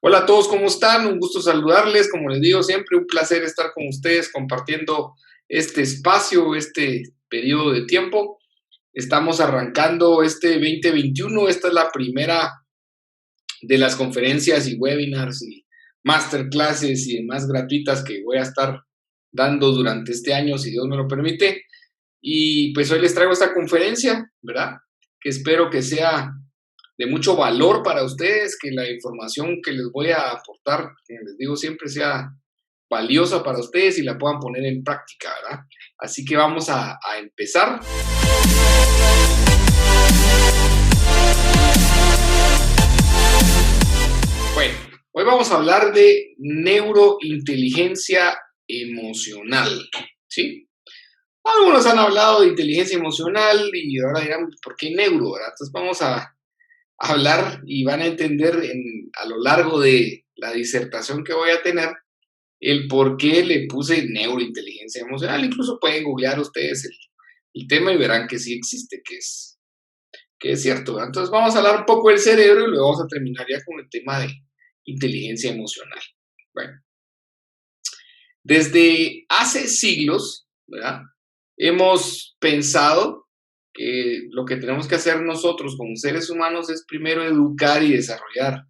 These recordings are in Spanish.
Hola a todos, ¿cómo están? Un gusto saludarles. Como les digo siempre, un placer estar con ustedes compartiendo este espacio, este periodo de tiempo. Estamos arrancando este 2021. Esta es la primera de las conferencias y webinars y masterclasses y demás gratuitas que voy a estar dando durante este año, si Dios me lo permite. Y pues hoy les traigo esta conferencia, ¿verdad? Que espero que sea de mucho valor para ustedes, que la información que les voy a aportar, como les digo siempre, sea valiosa para ustedes y la puedan poner en práctica, ¿verdad? Así que vamos a empezar. Bueno, hoy vamos a hablar de neurointeligencia emocional, ¿sí? Algunos han hablado de inteligencia emocional y ahora dirán, ¿por qué neuro? ¿Verdad? Entonces vamos a hablar y van a entender a lo largo de la disertación que voy a tener el por qué le puse neurointeligencia emocional. Incluso pueden googlear ustedes el tema y verán que sí existe, que es cierto, ¿verdad? Entonces vamos a hablar un poco del cerebro y luego vamos a terminar ya con el tema de inteligencia emocional. Bueno, desde hace siglos, ¿verdad? Hemos pensado que lo que tenemos que hacer nosotros como seres humanos es primero educar y desarrollar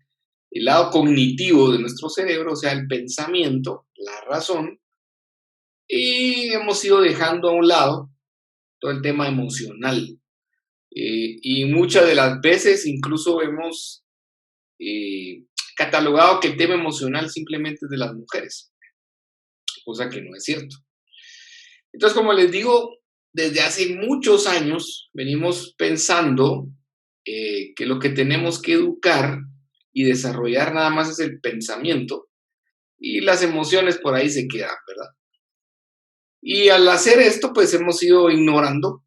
el lado cognitivo de nuestro cerebro, o sea, el pensamiento, la razón, y hemos ido dejando a un lado todo el tema emocional. Y muchas de las veces incluso hemos eh, catalogado que el tema emocional simplemente es de las mujeres, cosa que no es cierto. Entonces, como les digo, desde hace muchos años venimos pensando que lo que tenemos que educar y desarrollar nada más es el pensamiento y las emociones por ahí se quedan, ¿verdad? Y al hacer esto, pues hemos ido ignorando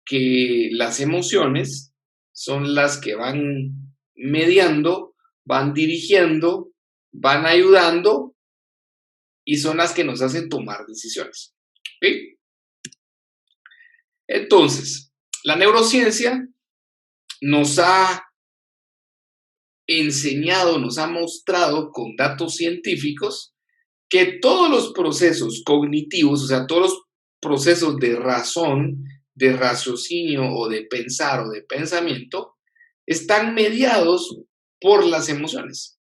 que las emociones son las que van mediando, van dirigiendo, van ayudando y son las que nos hacen tomar decisiones. ¿Sí? Entonces, la neurociencia nos ha enseñado, nos ha mostrado con datos científicos que todos los procesos cognitivos, o sea, todos los procesos de razón, de raciocinio o de pensar o de pensamiento, están mediados por las emociones,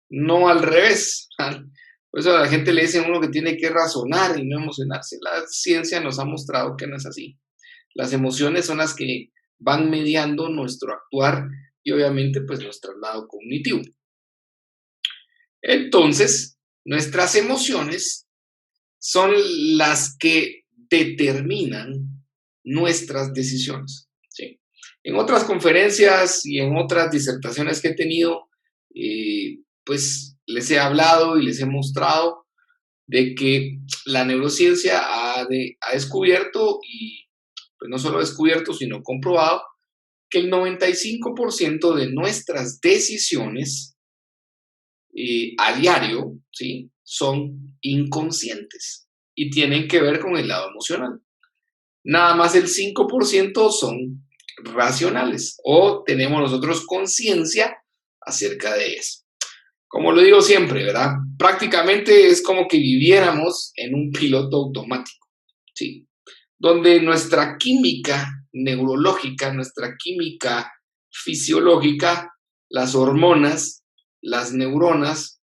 no al revés. Por eso a la gente le dicen a uno que tiene que razonar y no emocionarse. La ciencia nos ha mostrado que no es así. Las emociones son las que van mediando nuestro actuar y obviamente pues nuestro lado cognitivo. Entonces, nuestras emociones son las que determinan nuestras decisiones. ¿Sí? En otras conferencias y en otras disertaciones que he tenido, pues les he hablado y les he mostrado de que la neurociencia ha descubierto, y pues no solo descubierto, sino comprobado, que el 95% de nuestras decisiones a diario, ¿sí? Son inconscientes y tienen que ver con el lado emocional. Nada más el 5% son racionales o tenemos nosotros conciencia acerca de eso. Como lo digo siempre, ¿verdad? Prácticamente es como que viviéramos en un piloto automático, ¿sí? Donde nuestra química neurológica, nuestra química fisiológica, las hormonas, las neuronas,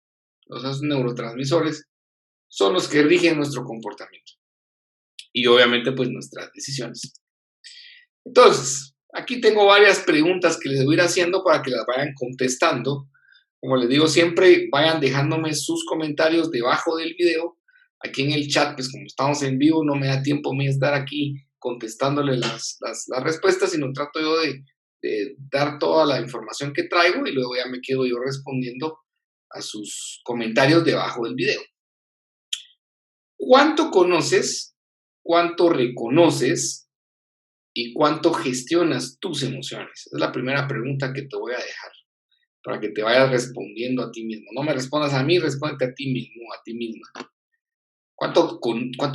los neurotransmisores, son los que rigen nuestro comportamiento y obviamente pues nuestras decisiones. Entonces, aquí tengo varias preguntas que les voy a ir haciendo para que las vayan contestando. Como les digo siempre, vayan dejándome sus comentarios debajo del video. Aquí en el chat, pues como estamos en vivo, no me da tiempo a mí estar aquí contestándole las respuestas, sino trato yo de dar toda la información que traigo y luego ya me quedo yo respondiendo a sus comentarios debajo del video. ¿Cuánto conoces, cuánto reconoces y cuánto gestionas tus emociones? Esa es la primera pregunta que te voy a dejar para que te vayas respondiendo a ti mismo. No me respondas a mí, respóndete a ti mismo, a ti misma. ¿Cuánto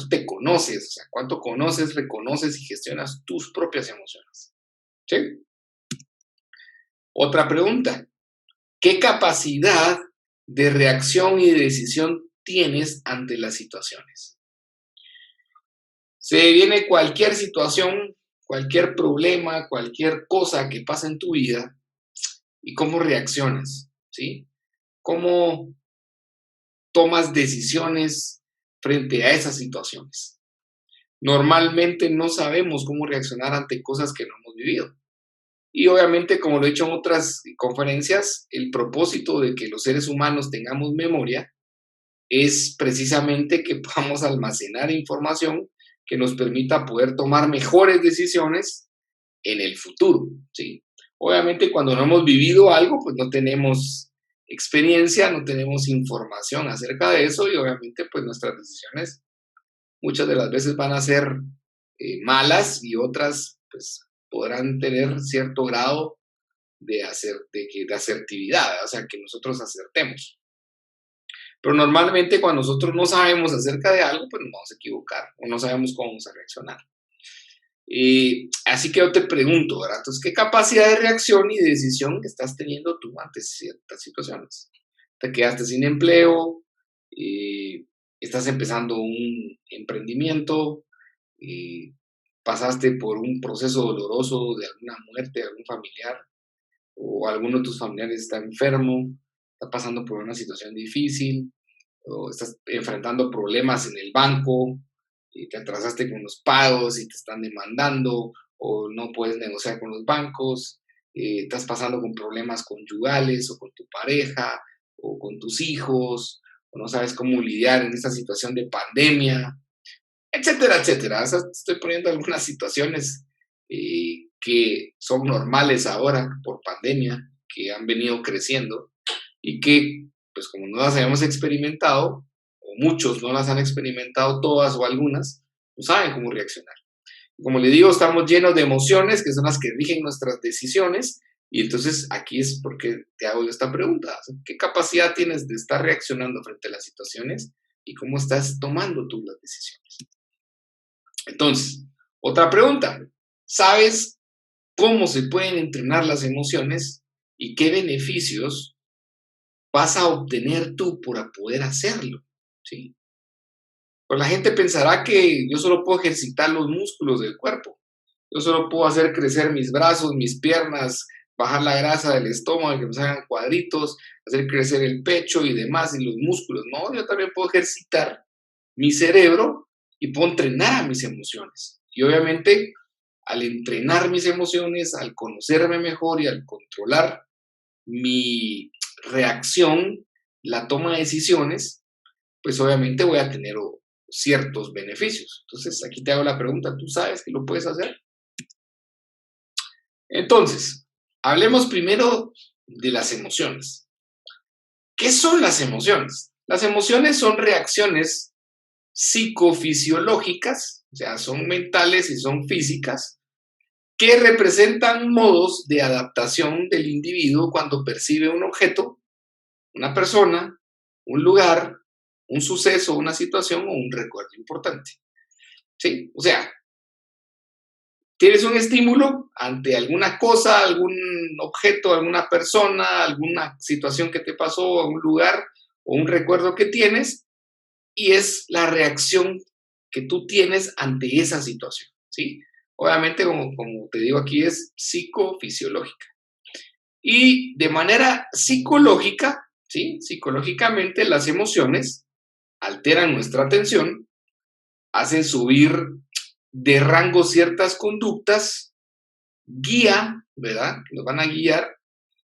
te conoces? O sea, ¿cuánto conoces, reconoces y gestionas tus propias emociones? ¿Sí? Otra pregunta. ¿Qué capacidad de reacción y de decisión tienes ante las situaciones? Se viene cualquier situación, cualquier problema, cualquier cosa que pasa en tu vida y cómo reaccionas, ¿sí? ¿Cómo tomas decisiones frente a esas situaciones? Normalmente no sabemos cómo reaccionar ante cosas que no hemos vivido. Y obviamente, como lo he dicho en otras conferencias, el propósito de que los seres humanos tengamos memoria es precisamente que podamos almacenar información que nos permita poder tomar mejores decisiones en el futuro, ¿sí? Obviamente, cuando no hemos vivido algo, pues no tenemos experiencia, no tenemos información acerca de eso y obviamente, pues nuestras decisiones muchas de las veces van a ser malas y otras, pues, podrán tener cierto grado de asertividad, o sea, que nosotros acertemos. Pero normalmente cuando nosotros no sabemos acerca de algo, pues nos vamos a equivocar o no sabemos cómo vamos a reaccionar. Así que yo te pregunto, ¿verdad? Entonces, ¿qué capacidad de reacción y de decisión estás teniendo tú ante ciertas situaciones? Te quedaste sin empleo, estás empezando un emprendimiento, pasaste por un proceso doloroso de alguna muerte de algún familiar, o alguno de tus familiares está enfermo, está pasando por una situación difícil, o estás enfrentando problemas en el banco, y te atrasaste con los pagos y te están demandando, o no puedes negociar con los bancos, estás pasando con problemas conyugales o con tu pareja o con tus hijos, o no sabes cómo lidiar en esta situación de pandemia, etcétera, etcétera. O sea, estoy poniendo algunas situaciones que son normales ahora por pandemia, que han venido creciendo y que, pues como no las habíamos experimentado, o muchos no las han experimentado todas o algunas, no saben cómo reaccionar. Como le digo, estamos llenos de emociones que son las que rigen nuestras decisiones y entonces aquí es porque te hago esta pregunta. ¿Qué capacidad tienes de estar reaccionando frente a las situaciones y cómo estás tomando tú las decisiones? Entonces, otra pregunta. ¿Sabes cómo se pueden entrenar las emociones y qué beneficios vas a obtener tú por poder hacerlo? ¿Sí? Pues la gente pensará que yo solo puedo ejercitar los músculos del cuerpo. Yo solo puedo hacer crecer mis brazos, mis piernas, bajar la grasa del estómago, que me salgan cuadritos, hacer crecer el pecho y demás, y los músculos. No, yo también puedo ejercitar mi cerebro y puedo entrenar mis emociones. Y obviamente, al entrenar mis emociones, al conocerme mejor y al controlar mi reacción, la toma de decisiones, pues obviamente voy a tener ciertos beneficios. Entonces, aquí te hago la pregunta, ¿tú sabes que lo puedes hacer? Entonces, hablemos primero de las emociones. ¿Qué son las emociones? Las emociones son reacciones psicofisiológicas, o sea, son mentales y son físicas, que representan modos de adaptación del individuo cuando percibe un objeto, una persona, un lugar, un suceso, una situación o un recuerdo importante. ¿Sí? O sea, tienes un estímulo ante alguna cosa, algún objeto, alguna persona, alguna situación que te pasó, un lugar o un recuerdo que tienes, y es la reacción que tú tienes ante esa situación, ¿sí? Obviamente, como te digo aquí, es psicofisiológica. Y de manera psicológica, ¿sí? Psicológicamente las emociones alteran nuestra atención, hacen subir de rango ciertas conductas, guía, ¿verdad? Nos van a guiar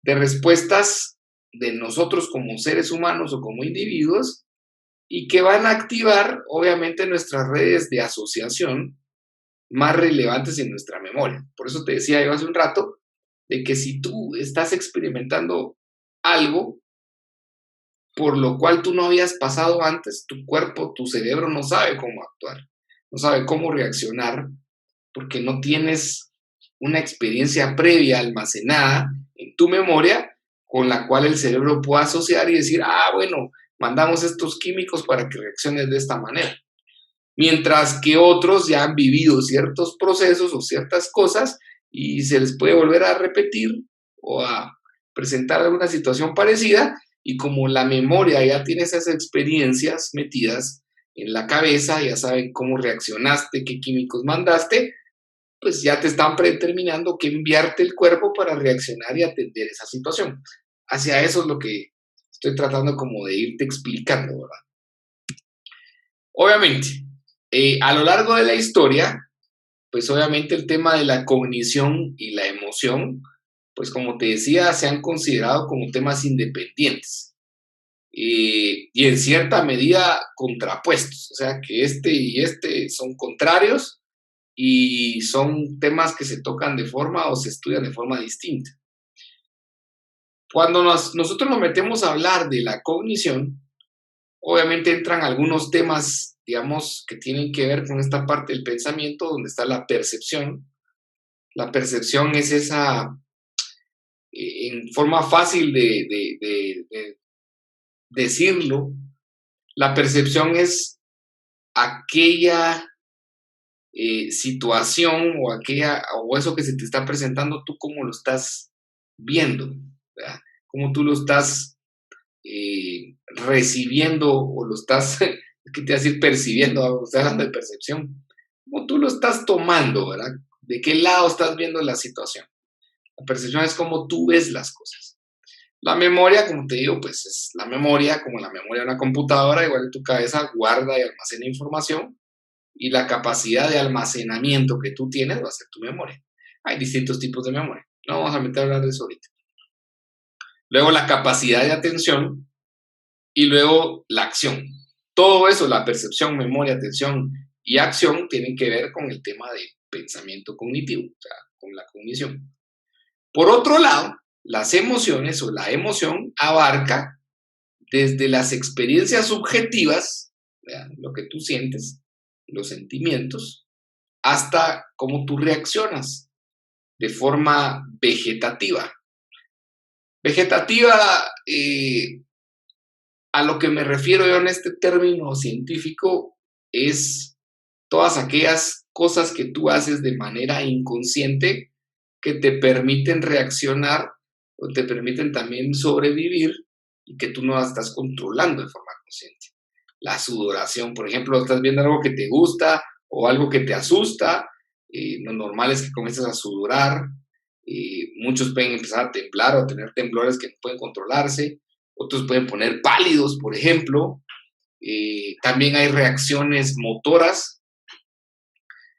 de respuestas de nosotros como seres humanos o como individuos y que van a activar, obviamente, nuestras redes de asociación más relevantes en nuestra memoria. Por eso te decía yo hace un rato de que si tú estás experimentando algo por lo cual tú no habías pasado antes, tu cuerpo, tu cerebro no sabe cómo actuar, no sabe cómo reaccionar, porque no tienes una experiencia previa almacenada en tu memoria con la cual el cerebro pueda asociar y decir, ah, bueno, mandamos estos químicos para que reacciones de esta manera. Mientras que otros ya han vivido ciertos procesos o ciertas cosas y se les puede volver a repetir o a presentar alguna situación parecida y como la memoria ya tiene esas experiencias metidas en la cabeza, ya saben cómo reaccionaste, qué químicos mandaste, pues ya te están predeterminando qué enviarte el cuerpo para reaccionar y atender esa situación. Hacia eso es lo que estoy tratando como de irte explicando, ¿verdad? Obviamente, a lo largo de la historia, pues obviamente el tema de la cognición y la emoción, pues como te decía, se han considerado como temas independientes y en cierta medida contrapuestos, o sea que este y este son contrarios y son temas que se tocan de forma o se estudian de forma distinta. Cuando nosotros nos metemos a hablar de la cognición, obviamente entran algunos temas, digamos, que tienen que ver con esta parte del pensamiento, donde está la percepción. La percepción es esa, en forma fácil de decirlo, la percepción es aquella situación o eso que se te está presentando, tú cómo lo estás viendo, ¿verdad? Cómo tú lo estás recibiendo o lo estás, ¿qué te va a decir percibiendo? Estoy hablando de percepción. ¿Cómo tú lo estás tomando, verdad? ¿De qué lado estás viendo la situación? La percepción es cómo tú ves las cosas. La memoria, como te digo, pues es la memoria, como la memoria de una computadora, igual en tu cabeza guarda y almacena información y la capacidad de almacenamiento que tú tienes va a ser tu memoria. Hay distintos tipos de memoria. No vamos a meter a hablar de eso ahorita. Luego la capacidad de atención y luego la acción. Todo eso, la percepción, memoria, atención y acción, tienen que ver con el tema de pensamiento cognitivo, o sea, con la cognición. Por otro lado, las emociones o la emoción abarca desde las experiencias subjetivas, ¿verdad? Lo que tú sientes, los sentimientos, hasta cómo tú reaccionas de forma vegetativa. Vegetativa, a lo que me refiero yo en este término científico, es todas aquellas cosas que tú haces de manera inconsciente que te permiten reaccionar o te permiten también sobrevivir y que tú no las estás controlando de forma consciente. La sudoración, por ejemplo, estás viendo algo que te gusta o algo que te asusta, lo normal es que comiences a sudorar, muchos pueden empezar a temblar o a tener temblores que no pueden controlarse, otros pueden poner pálidos, por ejemplo. También hay reacciones motoras,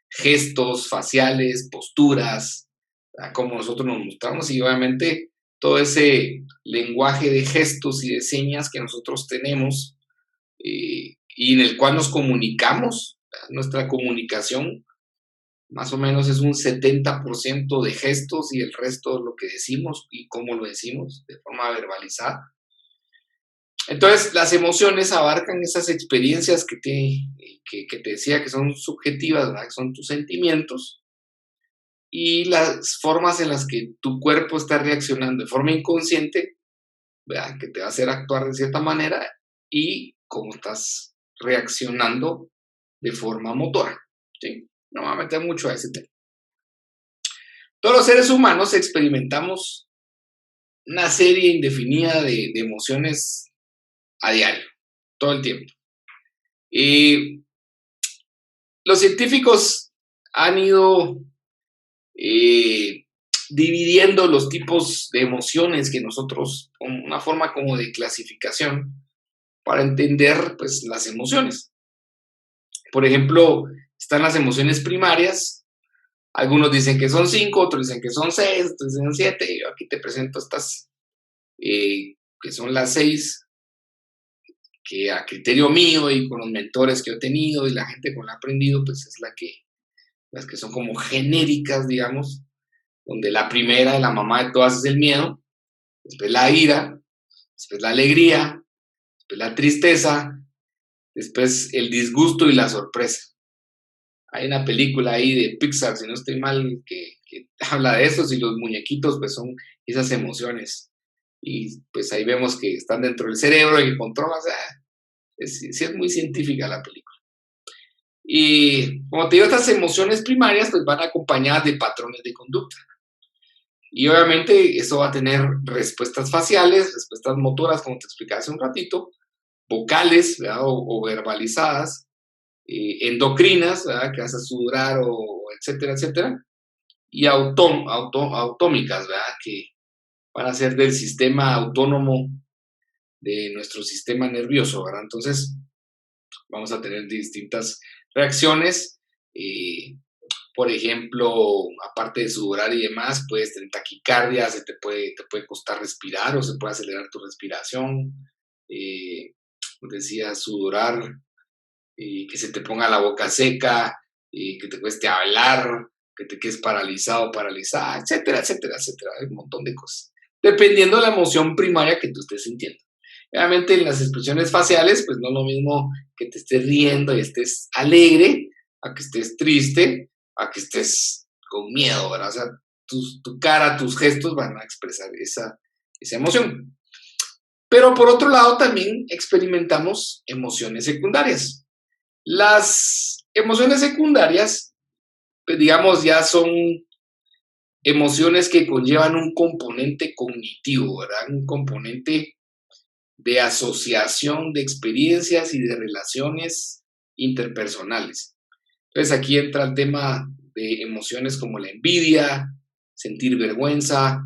gestos faciales, posturas, como nosotros nos mostramos y obviamente todo ese lenguaje de gestos y de señas que nosotros tenemos y en el cual nos comunicamos, nuestra comunicación más o menos es un 70% de gestos y el resto lo que decimos y cómo lo decimos de forma verbalizada. Entonces, las emociones abarcan esas experiencias que te decía que son subjetivas, ¿verdad? Que son tus sentimientos y las formas en las que tu cuerpo está reaccionando de forma inconsciente, ¿verdad? Que te va a hacer actuar de cierta manera y cómo estás reaccionando de forma motora, ¿sí? No me voy a meter mucho a ese tema. Todos los seres humanos experimentamos una serie indefinida de emociones a diario, todo el tiempo. Y los científicos han ido dividiendo los tipos de emociones que nosotros, con una forma como de clasificación, para entender pues, las emociones. Por ejemplo, están las emociones primarias. Algunos dicen que son 5, otros dicen que son 6, otros dicen 7. Yo aquí te presento estas, que son las 6, que a criterio mío y con los mentores que he tenido y la gente con la que he aprendido, pues es las que son como genéricas, digamos, donde la primera, la mamá de todas, es el miedo, después la ira, después la alegría, después la tristeza, después el disgusto y la sorpresa. Hay una película ahí de Pixar, si no estoy mal, que habla de eso, y los muñequitos pues son esas emociones. Y pues ahí vemos que están dentro del cerebro y que controlan, o sea, sí es muy científica la película. Y como te digo, estas emociones primarias pues van acompañadas de patrones de conducta. Y obviamente eso va a tener respuestas faciales, respuestas motoras, como te explicaba hace un ratito, vocales, ¿verdad? O verbalizadas, endocrinas, ¿verdad? Que vas a sudorar, o etcétera, etcétera, y autómicas, ¿verdad? Que van a ser del sistema autónomo de nuestro sistema nervioso, ¿verdad? Entonces, vamos a tener distintas reacciones. Por ejemplo, aparte de sudorar y demás, puedes tener taquicardia, te puede costar respirar o se puede acelerar tu respiración. Como decía, sudorar, que se te ponga la boca seca, que te cueste hablar, que te quedes paralizado, paralizada, etcétera, etcétera, etcétera. Hay un montón de cosas. Dependiendo de la emoción primaria que tú estés sintiendo. Obviamente en las expresiones faciales, pues no es lo mismo que te estés riendo y estés alegre, a que estés triste, a que estés con miedo, ¿verdad? O sea, tu cara, tus gestos van a expresar esa emoción. Pero por otro lado, también experimentamos emociones secundarias. Las emociones secundarias, pues digamos, ya son emociones que conllevan un componente cognitivo, ¿verdad? Un componente de asociación de experiencias y de relaciones interpersonales. Entonces aquí entra el tema de emociones como la envidia, sentir vergüenza,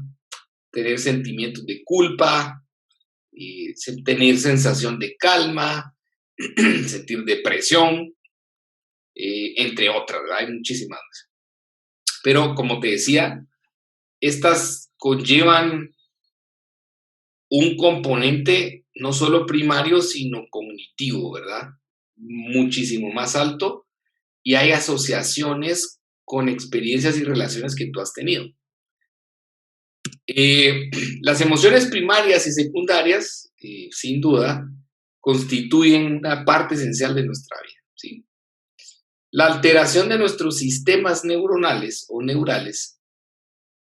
tener sentimientos de culpa, tener sensación de calma, sentir depresión, entre otras, ¿verdad? Hay muchísimas. Pero como te decía, estas conllevan un componente no solo primario, sino cognitivo, ¿verdad? Muchísimo más alto, y hay asociaciones con experiencias y relaciones que tú has tenido. Las emociones primarias y secundarias, sin duda, constituyen una parte esencial de nuestra vida, ¿sí? La alteración de nuestros sistemas neuronales o neurales,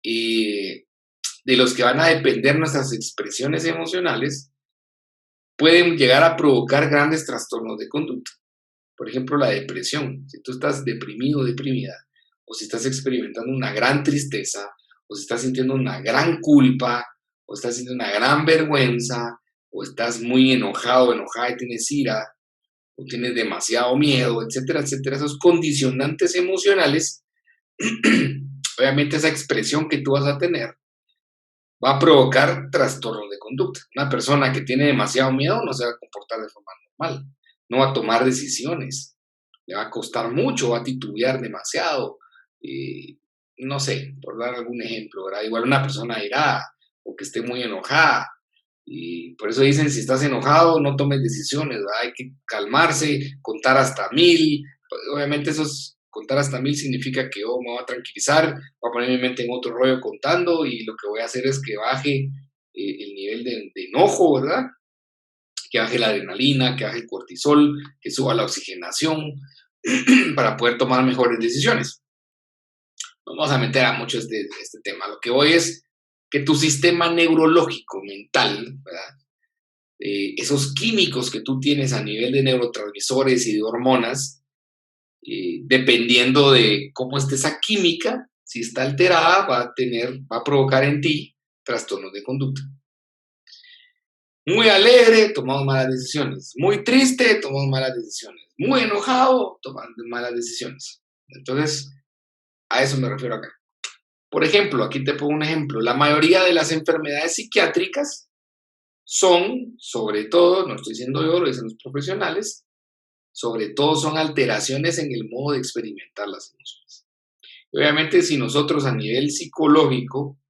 de los que van a depender nuestras expresiones emocionales, pueden llegar a provocar grandes trastornos de conducta. Por ejemplo, la depresión. Si tú estás deprimido o deprimida, o si estás experimentando una gran tristeza, o si estás sintiendo una gran culpa, o estás sintiendo una gran vergüenza, o estás muy enojado o enojada y tienes ira, o tienes demasiado miedo, etcétera, etcétera, esos condicionantes emocionales, obviamente esa expresión que tú vas a tener va a provocar trastornos de conducta. Una persona que tiene demasiado miedo no se va a comportar de forma normal, no va a tomar decisiones, le va a costar mucho, va a titubear demasiado, no sé, por dar algún ejemplo, ¿verdad? Igual una persona airada o que esté muy enojada, y por eso dicen, si estás enojado, no tomes decisiones, ¿verdad? Hay que calmarse, contar hasta 1000. Obviamente contar hasta 1000 significa que me voy a tranquilizar, voy a poner mi mente en otro rollo contando, y lo que voy a hacer es que baje el nivel de enojo, ¿verdad? Que baje la adrenalina, que baje el cortisol, que suba la oxigenación para poder tomar mejores decisiones. No vamos a meter a mucho este tema. Lo que voy es que tu sistema neurológico, mental, ¿verdad? Esos químicos que tú tienes a nivel de neurotransmisores y de hormonas, dependiendo de cómo esté esa química, si está alterada, va a provocar en ti trastornos de conducta. Muy alegre, tomamos malas decisiones. Muy triste, tomamos malas decisiones. Muy enojado, tomamos malas decisiones. Entonces, a eso me refiero acá. Por ejemplo, aquí te pongo un ejemplo. La mayoría de las enfermedades psiquiátricas son, sobre todo, no estoy diciendo yo, lo dicen los profesionales, sobre todo son alteraciones en el modo de experimentar las emociones. Obviamente, si nosotros a nivel psicológico,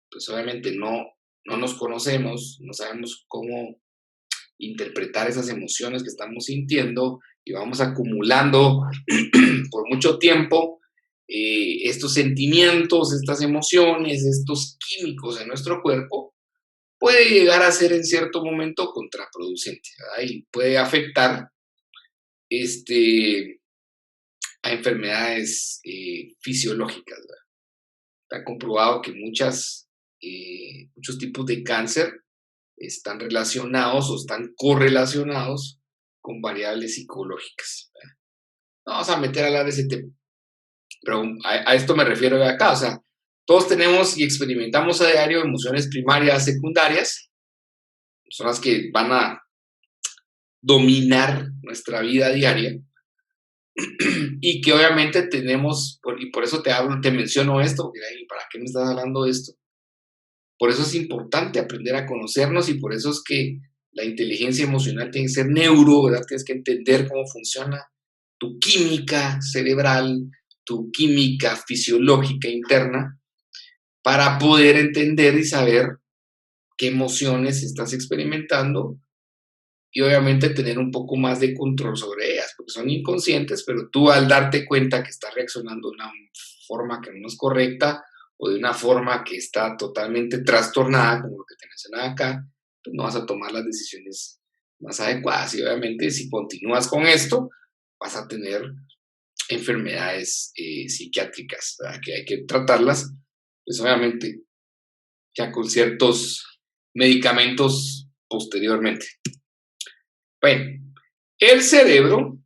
pues obviamente no nos conocemos, no sabemos cómo interpretar esas emociones que estamos sintiendo, y vamos acumulando por mucho tiempo estos sentimientos, estas emociones, estos químicos en nuestro cuerpo, puede llegar a ser en cierto momento contraproducente, ¿verdad? Y puede afectar a enfermedades fisiológicas, ¿verdad? Está comprobado que muchos tipos de cáncer están relacionados o están correlacionados con variables psicológicas, ¿verdad? No vamos a meter a hablar de ese tema, pero a esto me refiero de acá. O sea, Todos tenemos y experimentamos a diario emociones primarias, secundarias, son las que van a dominar nuestra vida diaria y que obviamente tenemos, y por eso te menciono esto, porque ¿para qué me estás hablando de esto? Por eso es importante aprender a conocernos y por eso es que la inteligencia emocional tiene que ser neuro, ¿verdad? Tienes que entender cómo funciona tu química cerebral, tu química fisiológica interna, para poder entender y saber qué emociones estás experimentando y obviamente tener un poco más de control sobre ellas, porque son inconscientes, pero tú al darte cuenta que estás reaccionando de una forma que no es correcta o de una forma que está totalmente trastornada, como lo que te mencionaba acá, pues no vas a tomar las decisiones más adecuadas. Y obviamente si continúas con esto, vas a tener enfermedades psiquiátricas, ¿verdad? Que hay que tratarlas, pues obviamente ya con ciertos medicamentos posteriormente. Bueno, el cerebro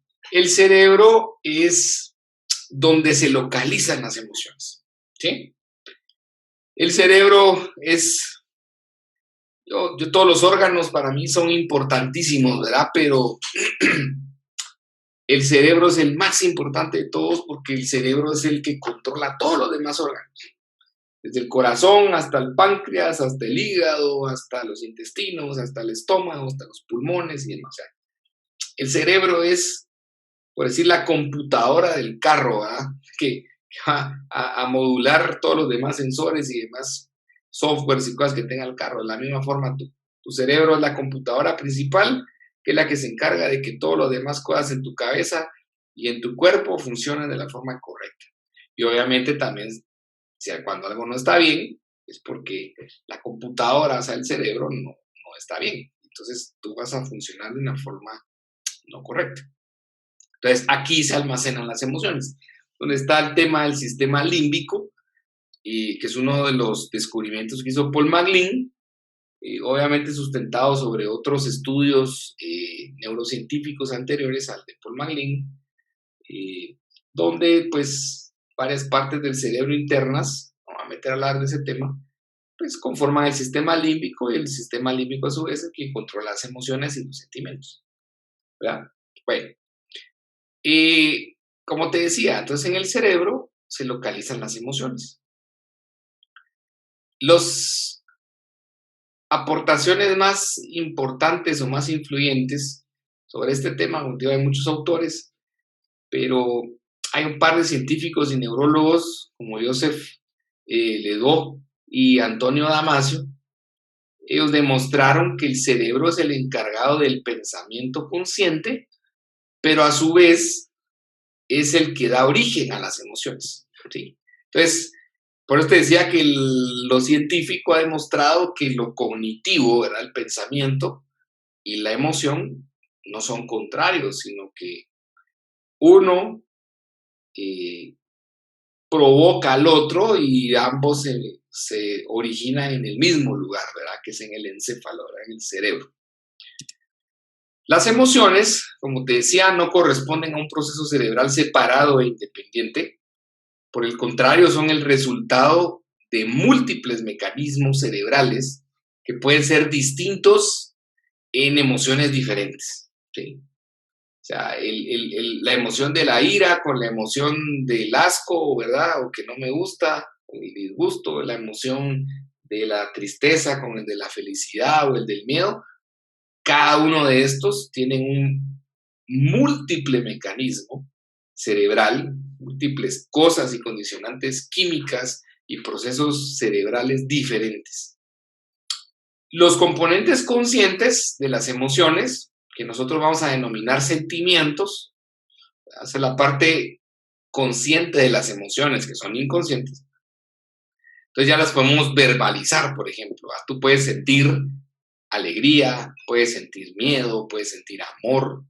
es donde se localizan las emociones, ¿sí? El cerebro es, todos los órganos para mí son importantísimos, ¿verdad? Pero el cerebro es el más importante de todos porque el cerebro es el que controla todos los demás órganos. Desde el corazón hasta el páncreas, hasta el hígado, hasta los intestinos, hasta el estómago, hasta los pulmones y demás. O sea, el cerebro es, por decir, la computadora del carro, ¿verdad? Que va a modular todos los demás sensores y demás softwares y cosas que tenga el carro. De la misma forma, tu cerebro es la computadora principal, que es la que se encarga de que todas las demás cosas en tu cabeza y en tu cuerpo funcionen de la forma correcta. Y obviamente también, cuando algo no está bien, es porque la computadora, o sea, el cerebro, no está bien. Entonces, tú vas a funcionar de una forma no correcta. Entonces, aquí se almacenan las emociones, donde está el tema del sistema límbico, y que es uno de los descubrimientos que hizo Paul MacLean, obviamente sustentado sobre otros estudios neurocientíficos anteriores al de Paul MacLean, donde pues varias partes del cerebro internas, no voy a meter a hablar de ese tema, pues conforman el sistema límbico y el sistema límbico a su vez es quien controla las emociones y los sentimientos, ¿verdad? Bueno, y como te decía, entonces en el cerebro se localizan las emociones. Las aportaciones más importantes o más influyentes sobre este tema, hay muchos autores, pero hay un par de científicos y neurólogos como Joseph Ledoux y Antonio Damasio. Ellos demostraron que el cerebro es el encargado del pensamiento consciente, pero a su vez es el que da origen a las emociones, ¿sí? Entonces, por eso te decía que lo científico ha demostrado que lo cognitivo, ¿verdad? El pensamiento y la emoción no son contrarios, sino que uno provoca al otro y ambos se originan en el mismo lugar, ¿verdad? Que es en el encéfalo, ¿verdad? En el cerebro. Las emociones, como te decía, no corresponden a un proceso cerebral separado e independiente. Por el contrario, son el resultado de múltiples mecanismos cerebrales que pueden ser distintos en emociones diferentes, ¿sí? O sea, la emoción de la ira con la emoción del asco, ¿verdad? O que no me gusta, o el disgusto, la emoción de la tristeza con el de la felicidad o el del miedo. Cada uno de estos tienen un múltiple mecanismo cerebral, múltiples cosas y condicionantes químicas y procesos cerebrales diferentes. Los componentes conscientes de las emociones, que nosotros vamos a denominar sentimientos, es la parte consciente de las emociones, que son inconscientes. Entonces ya las podemos verbalizar, por ejemplo. Tú puedes sentir alegría, puedes sentir miedo, puedes sentir amor,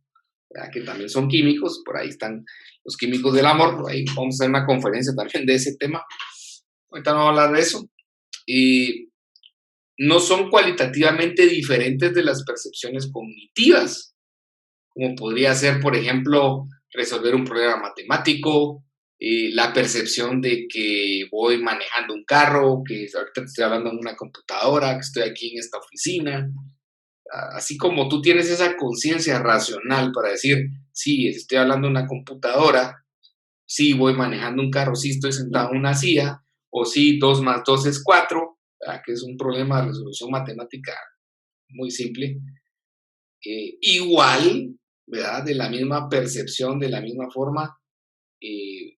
¿verdad? Que también son químicos, por ahí están los químicos del amor, por ahí vamos a hacer una conferencia también de ese tema. Ahorita no vamos a hablar de eso. Y no son cualitativamente diferentes de las percepciones cognitivas, como podría ser, por ejemplo, resolver un problema matemático, la percepción de que voy manejando un carro, que ahorita te estoy hablando en una computadora, que estoy aquí en esta oficina. Así como tú tienes esa conciencia racional para decir, sí, estoy hablando en una computadora, sí, voy manejando un carro, sí, estoy sentado en una silla, o sí, 2 más 2 es 4, que es un problema de resolución matemática muy simple. Igual, ¿verdad? De la misma percepción, de la misma forma, eh,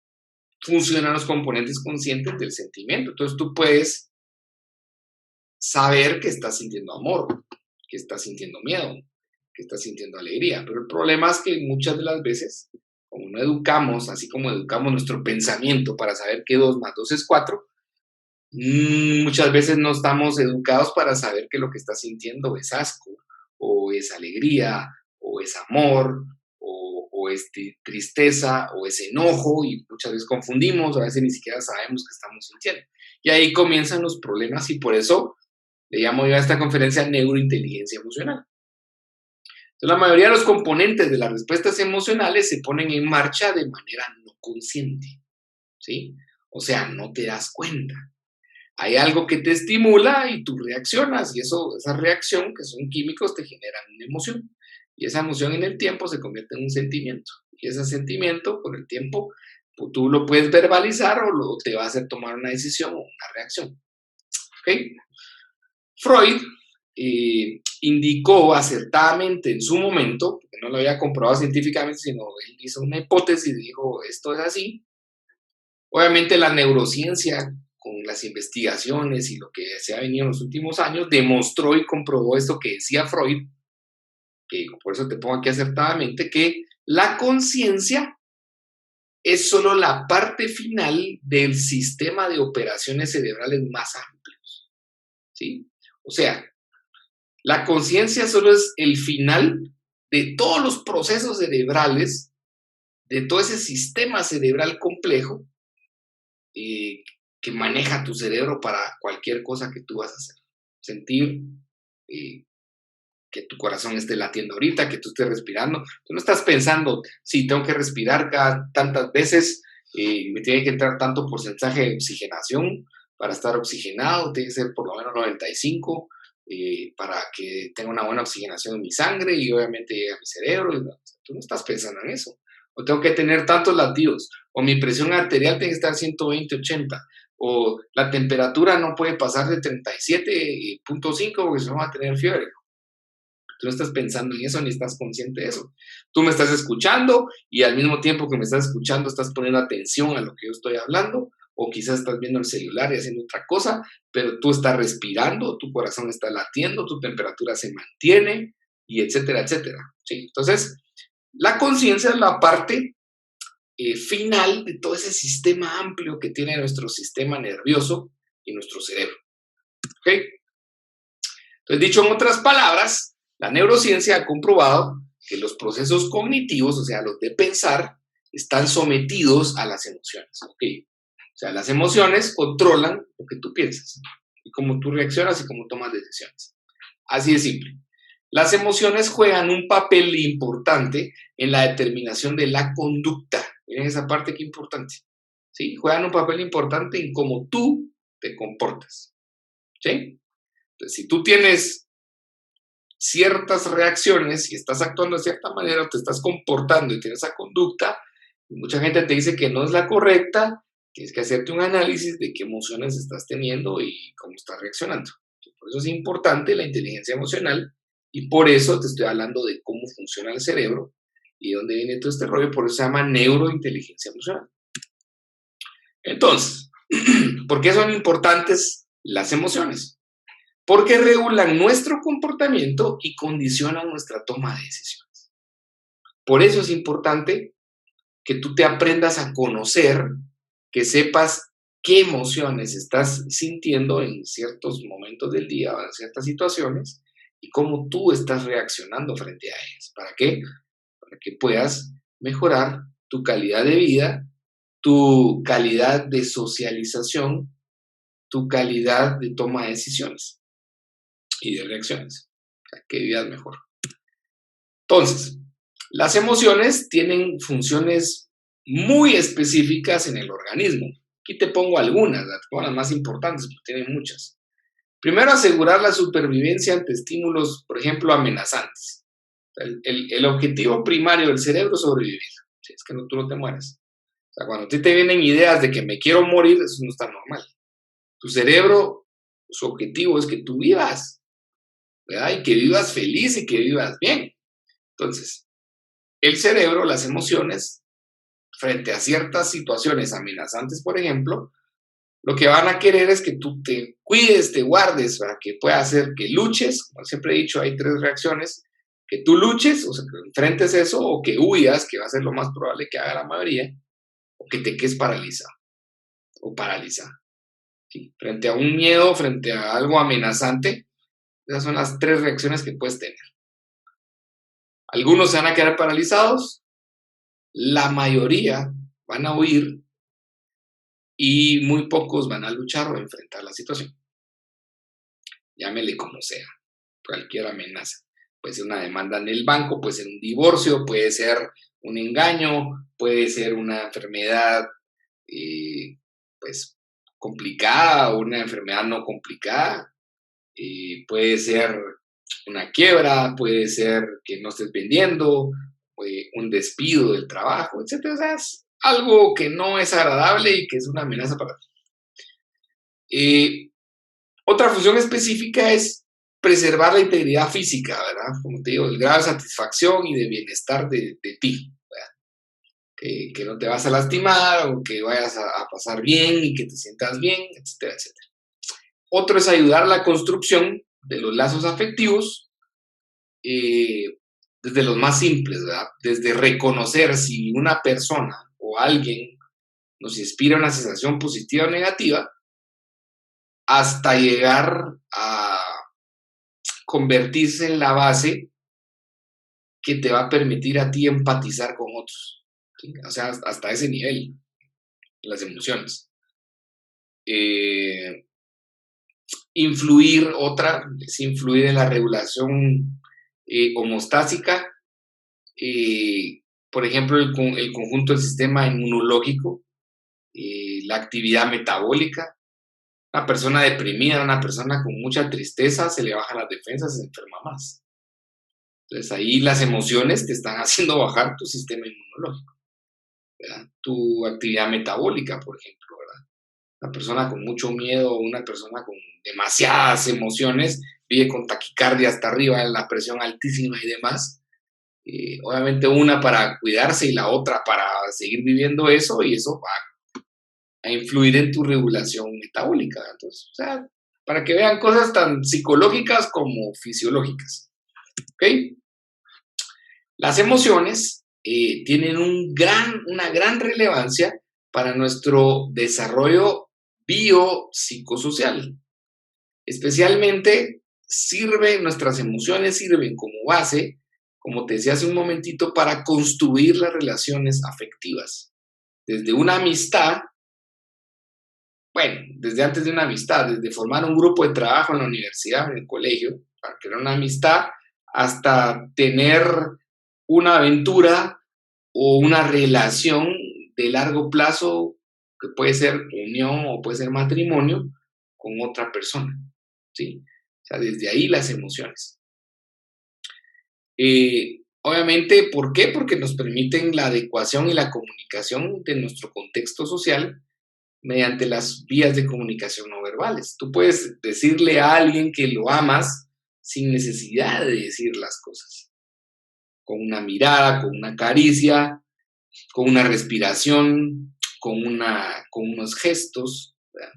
funcionan los componentes conscientes del sentimiento. Entonces tú puedes saber que estás sintiendo amor, que estás sintiendo miedo, que estás sintiendo alegría. Pero el problema es que muchas de las veces, como no educamos, así como educamos nuestro pensamiento para saber que 2 más 2 es 4, muchas veces no estamos educados para saber que lo que estás sintiendo es asco, o es alegría, o es amor, o es tristeza, o es enojo, y muchas veces confundimos, a veces ni siquiera sabemos qué estamos sintiendo. Y ahí comienzan los problemas y por eso le llamo yo a esta conferencia neurointeligencia emocional. Entonces, la mayoría de los componentes de las respuestas emocionales se ponen en marcha de manera no consciente, ¿sí? O sea, no te das cuenta. Hay algo que te estimula y tú reaccionas y esa reacción, que son químicos, te generan una emoción. Y esa emoción en el tiempo se convierte en un sentimiento. Y ese sentimiento, con el tiempo, pues, tú lo puedes verbalizar o te va a hacer tomar una decisión o una reacción. ¿Ok? Freud indicó acertadamente en su momento, porque no lo había comprobado científicamente, sino él hizo una hipótesis y dijo, esto es así. Obviamente la neurociencia, con las investigaciones y lo que se ha venido en los últimos años, demostró y comprobó esto que decía Freud, que por eso te pongo aquí acertadamente, que la conciencia es solo la parte final del sistema de operaciones cerebrales más amplios, ¿sí? O sea, la conciencia solo es el final de todos los procesos cerebrales, de todo ese sistema cerebral complejo eh, que maneja tu cerebro para cualquier cosa que tú vas a hacer. Sentir eh, que tu corazón esté latiendo ahorita, que tú estés respirando. Tú no estás pensando, sí, tengo que respirar cada tantas veces, me tiene que entrar tanto porcentaje de oxigenación para estar oxigenado, tiene que ser por lo menos 95 para que tenga una buena oxigenación en mi sangre y obviamente llegue a mi cerebro. Tú no estás pensando en eso. O tengo que tener tantos latidos, o mi presión arterial tiene que estar 120/80, o la temperatura no puede pasar de 37.5 porque si no va a tener fiebre. Tú no estás pensando en eso ni estás consciente de eso. Tú me estás escuchando y al mismo tiempo que me estás escuchando estás poniendo atención a lo que yo estoy hablando o quizás estás viendo el celular y haciendo otra cosa, pero tú estás respirando, tu corazón está latiendo, tu temperatura se mantiene y etcétera, etcétera. ¿Sí? Entonces, la conciencia es la parte final de todo ese sistema amplio que tiene nuestro sistema nervioso y nuestro cerebro. ¿Ok? Entonces, dicho en otras palabras, la neurociencia ha comprobado que los procesos cognitivos, o sea, los de pensar, están sometidos a las emociones. ¿Ok? O sea, las emociones controlan lo que tú piensas y cómo tú reaccionas y cómo tomas decisiones. Así de simple. Las emociones juegan un papel importante en la determinación de la conducta. Miren esa parte que importante. ¿Sí? Juegan un papel importante en cómo tú te comportas. ¿Sí? Entonces, si tú tienes ciertas reacciones y estás actuando de cierta manera, te estás comportando y tienes esa conducta, y mucha gente te dice que no es la correcta, tienes que hacerte un análisis de qué emociones estás teniendo y cómo estás reaccionando. Por eso es importante la inteligencia emocional y por eso te estoy hablando de cómo funciona el cerebro y de dónde viene todo este rollo, por eso se llama neurointeligencia emocional. Entonces, ¿por qué son importantes las emociones? Porque regulan nuestro comportamiento y condicionan nuestra toma de decisiones. Por eso es importante que tú te aprendas a conocer, que sepas qué emociones estás sintiendo en ciertos momentos del día o en ciertas situaciones y cómo tú estás reaccionando frente a ellas. ¿Para qué? Para que puedas mejorar tu calidad de vida, tu calidad de socialización, tu calidad de toma de decisiones y de reacciones. O sea, que vivas mejor. Entonces, las emociones tienen funciones muy específicas en el organismo. Aquí te pongo algunas, las más importantes, porque tienen muchas. Primero, asegurar la supervivencia ante estímulos, por ejemplo, amenazantes. El objetivo primario del cerebro es sobrevivir. Si es que tú no te mueres. O sea, cuando a ti te vienen ideas de que me quiero morir, eso no está normal. Tu cerebro, su objetivo es que tú vivas, ¿verdad? Y que vivas feliz y que vivas bien. Entonces, el cerebro, las emociones, frente a ciertas situaciones amenazantes, por ejemplo, lo que van a querer es que tú te cuides, te guardes, para que pueda hacer que luches. Como siempre he dicho, hay 3 reacciones: que tú luches, o sea, que enfrentes eso, o que huyas, que va a ser lo más probable que haga la mayoría, o que te quedes paralizado o paralizada. ¿Sí? Frente a un miedo, frente a algo amenazante, esas son las 3 reacciones que puedes tener. Algunos se van a quedar paralizados, la mayoría van a huir y muy pocos van a luchar o enfrentar la situación. Llámele como sea, cualquier amenaza. Puede ser una demanda en el banco, puede ser un divorcio, puede ser un engaño, puede ser una enfermedad pues complicada o una enfermedad no complicada, puede ser una quiebra, puede ser que no estés vendiendo, un despido del trabajo, etc. O sea, es algo que no es agradable y que es una amenaza para ti. Otra función específica es preservar la integridad física, ¿verdad? Como te digo, el grado de satisfacción y de bienestar de ti, ¿verdad? Que no te vas a lastimar o que vayas a pasar bien y que te sientas bien, etcétera, etcétera. Otro es ayudar a la construcción de los lazos afectivos, desde los más simples, ¿verdad? Desde reconocer si una persona o alguien nos inspira una sensación positiva o negativa, hasta llegar a convertirse en la base que te va a permitir a ti empatizar con otros. ¿Sí? O sea, hasta ese nivel, las emociones. Otra es influir en la regulación homostásica, por ejemplo, el conjunto del sistema inmunológico, la actividad metabólica. Una persona deprimida, una persona con mucha tristeza, se le bajan las defensas, se enferma más. Entonces ahí las emociones te están haciendo bajar tu sistema inmunológico, ¿verdad? Tu actividad metabólica, por ejemplo, ¿verdad? Una persona con mucho miedo, una persona con demasiadas emociones, vive con taquicardia hasta arriba, la presión altísima y demás. Obviamente una para cuidarse y la otra para seguir viviendo eso, y eso va a influir en tu regulación metabólica. Entonces, o sea, para que vean cosas tan psicológicas como fisiológicas. ¿Ok? Las emociones tienen una gran relevancia para nuestro desarrollo biopsicosocial. Especialmente nuestras emociones sirven como base, como te decía hace un momentito, para construir las relaciones afectivas. Desde una amistad, bueno, desde antes de una amistad, desde formar un grupo de trabajo en la universidad, en el colegio, para crear una amistad, hasta tener una aventura o una relación de largo plazo, que puede ser unión o puede ser matrimonio, con otra persona, ¿sí? O sea, desde ahí las emociones. Obviamente, ¿por qué? Porque nos permiten la adecuación y la comunicación de nuestro contexto social mediante las vías de comunicación no verbales. Tú puedes decirle a alguien que lo amas sin necesidad de decir las cosas. Con una mirada, con una caricia, con una respiración, con unos gestos, ¿verdad?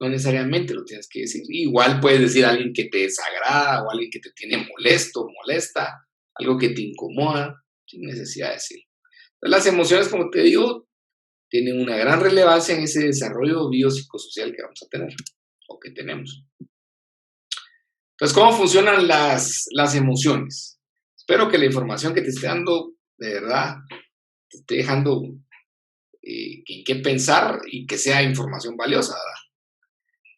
No necesariamente lo tienes que decir. Igual puedes decir a alguien que te desagrada o a alguien que te tiene molesto, molesta, algo que te incomoda, sin necesidad de decirlo. Entonces, las emociones, como te digo, tienen una gran relevancia en ese desarrollo biopsicosocial que vamos a tener o que tenemos. Entonces, ¿cómo funcionan las emociones? Espero que la información que te esté dando, de verdad, te esté dejando en qué pensar y que sea información valiosa, ¿verdad?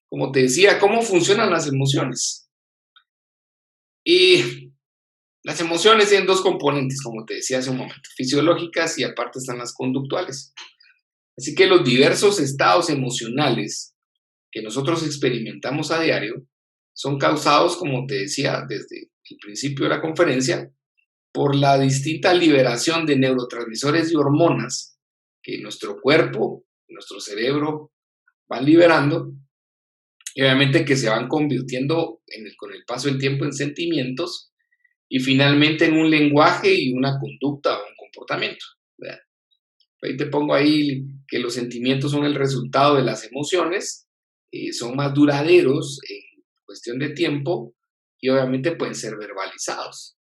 Como te decía, ¿cómo funcionan las emociones? Y Las emociones tienen dos componentes, como te decía hace un momento, fisiológicas y aparte están las conductuales. Así que los diversos estados emocionales que nosotros experimentamos a diario son causados, como te decía desde el principio de la conferencia, por la distinta liberación de neurotransmisores y hormonas que nuestro cuerpo, nuestro cerebro van liberando y obviamente que se van convirtiendo con el paso del tiempo en sentimientos y finalmente en un lenguaje y una conducta o un comportamiento. ¿Verdad? Ahí te pongo ahí que los sentimientos son el resultado de las emociones, son más duraderos en cuestión de tiempo y obviamente pueden ser verbalizados.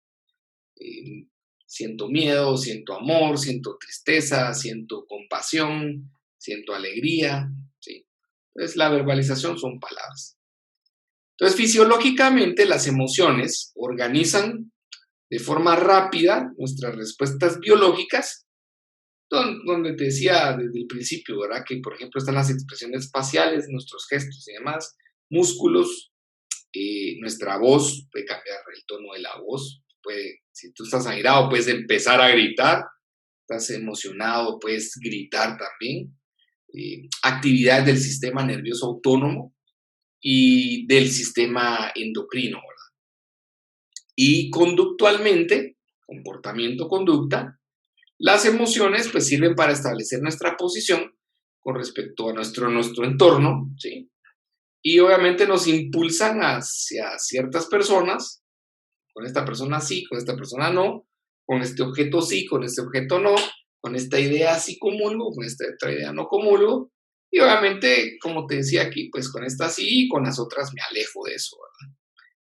Eh, Siento miedo, siento amor, siento tristeza, siento compasión, siento alegría. ¿Sí? Entonces la verbalización son palabras. Entonces fisiológicamente las emociones organizan de forma rápida nuestras respuestas biológicas, donde te decía desde el principio, ¿verdad? Que por ejemplo están las expresiones faciales, nuestros gestos y demás, músculos, nuestra voz, puede cambiar el tono de la voz, si tú estás airado puedes empezar a gritar, estás emocionado puedes gritar también, actividades del sistema nervioso autónomo y del sistema endocrino, ¿verdad? Y conductualmente, comportamiento, conducta, las emociones pues sirven para establecer nuestra posición con respecto a nuestro entorno, ¿sí? Y obviamente nos impulsan hacia ciertas personas, con esta persona sí, con esta persona no, con este objeto sí, con este objeto no, con esta idea sí comulgo, con esta otra idea no comulgo, y obviamente, como te decía aquí, pues con esta sí y con las otras me alejo de eso, ¿verdad?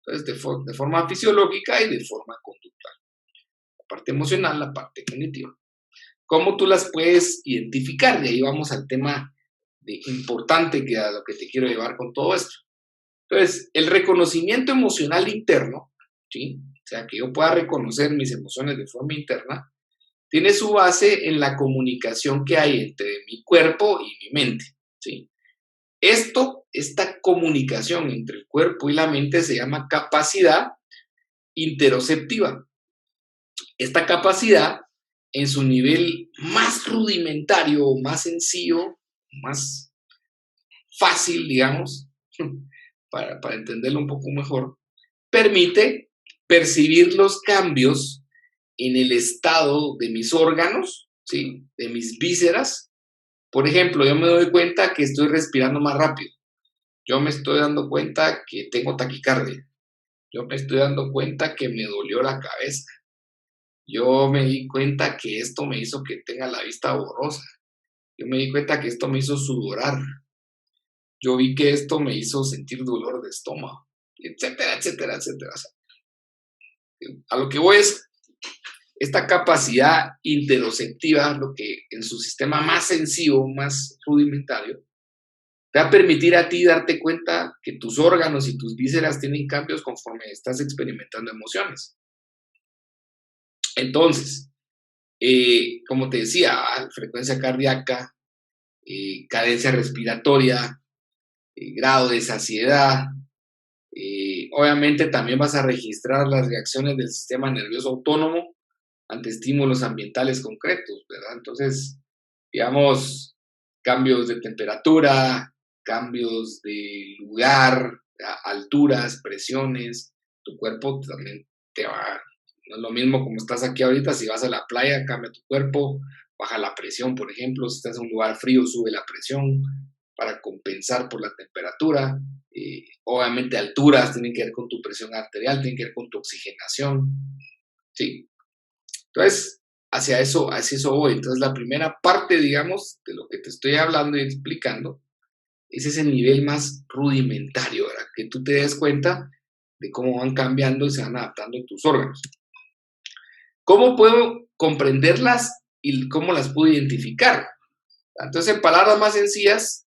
Entonces, de forma fisiológica y de forma conductual. La parte emocional, la parte cognitiva. ¿Cómo tú las puedes identificar? Y ahí vamos al tema importante que a lo que te quiero llevar con todo esto. Entonces, el reconocimiento emocional interno, ¿sí? O sea, que yo pueda reconocer mis emociones de forma interna, tiene su base en la comunicación que hay entre mi cuerpo y mi mente, ¿sí? Esta comunicación entre el cuerpo y la mente se llama capacidad interoceptiva. Esta capacidad, en su nivel más rudimentario, más sencillo, más fácil, digamos, para entenderlo un poco mejor, permite percibir los cambios en el estado de mis órganos, ¿sí? De mis vísceras. Por ejemplo, yo me doy cuenta que estoy respirando más rápido. Yo me estoy dando cuenta que tengo taquicardia. Yo me estoy dando cuenta que me dolió la cabeza. Yo me di cuenta que esto me hizo que tenga la vista borrosa. Yo me di cuenta que esto me hizo sudorar. Yo vi que esto me hizo sentir dolor de estómago, etcétera, etcétera, etcétera. A lo que voy es esta capacidad interoceptiva, lo que en su sistema más sencillo, más rudimentario, te va a permitir a ti darte cuenta que tus órganos y tus vísceras tienen cambios conforme estás experimentando emociones. Entonces, como te decía, frecuencia cardíaca, cadencia respiratoria, grado de saciedad. Obviamente también vas a registrar las reacciones del sistema nervioso autónomo ante estímulos ambientales concretos, ¿verdad? Entonces, digamos, cambios de temperatura, cambios de lugar, alturas, presiones, tu cuerpo también te va, no es lo mismo como estás aquí ahorita, si vas a la playa, cambia tu cuerpo, baja la presión, por ejemplo, si estás en un lugar frío, sube la presión para compensar por la temperatura. Obviamente alturas tienen que ver con tu presión arterial, tienen que ver con tu oxigenación, ¿sí? Entonces, hacia eso voy. Entonces, la primera parte, digamos, de lo que te estoy hablando y explicando, es ese nivel más rudimentario, ¿verdad? Que tú te des cuenta de cómo van cambiando y se van adaptando tus órganos. ¿Cómo puedo comprenderlas y cómo las puedo identificar? Entonces, en palabras más sencillas,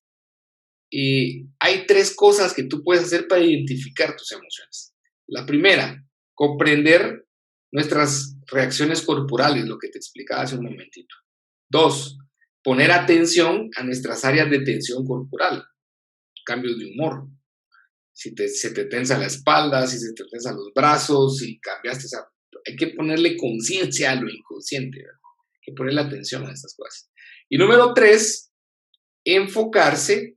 hay tres cosas que tú puedes hacer para identificar tus emociones. La primera, comprender nuestras reacciones corporales, lo que te explicaba hace un momentito. Dos, poner atención a nuestras áreas de tensión corporal, cambios de humor. Si se te tensa la espalda, si se te tensa los brazos, si cambiaste hay que ponerle conciencia a lo inconsciente, ¿verdad? Hay que ponerle atención a estas cosas. Y número 3, enfocarse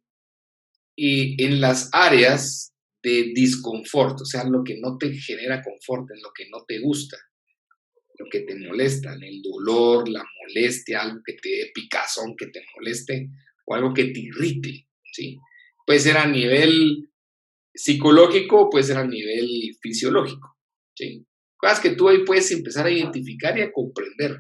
en las áreas de disconfort, o sea, lo que no te genera confort, en lo que no te gusta, lo que te molesta, el dolor, la molestia, algo que te dé picazón, que te moleste, o algo que te irrite, ¿sí? Puede ser a nivel psicológico, puede ser a nivel fisiológico, ¿sí? Cosas que tú ahí puedes empezar a identificar y a comprender.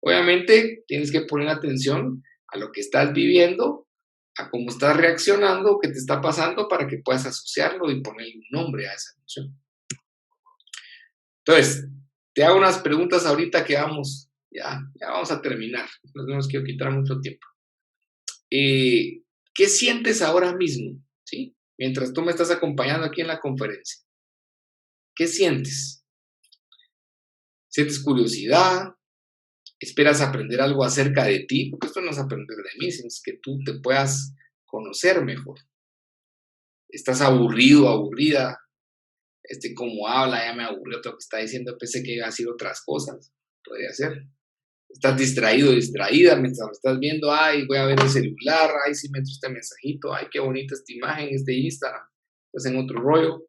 Obviamente, tienes que poner atención a lo que estás viviendo, a cómo estás reaccionando, qué te está pasando, para que puedas asociarlo y ponerle un nombre a esa emoción. Entonces, te hago unas preguntas ahorita que ya vamos a terminar. No nos quiero quitar mucho tiempo. ¿Qué sientes ahora mismo? ¿Sí? Mientras tú me estás acompañando aquí en la conferencia. ¿Qué sientes? ¿Sientes curiosidad? ¿Esperas aprender algo acerca de ti? Porque esto no es aprender de mí, sino es que tú te puedas conocer mejor. ¿Estás aburrido, aburrida? Cómo habla, ya me aburrió todo lo que está diciendo, pensé que iba a decir otras cosas. Podría ser. Estás distraído, distraída mientras lo estás viendo. Ay, voy a ver el celular. Ay, sí me entró este mensajito. Ay, qué bonita esta imagen, este Instagram. Estás en otro rollo.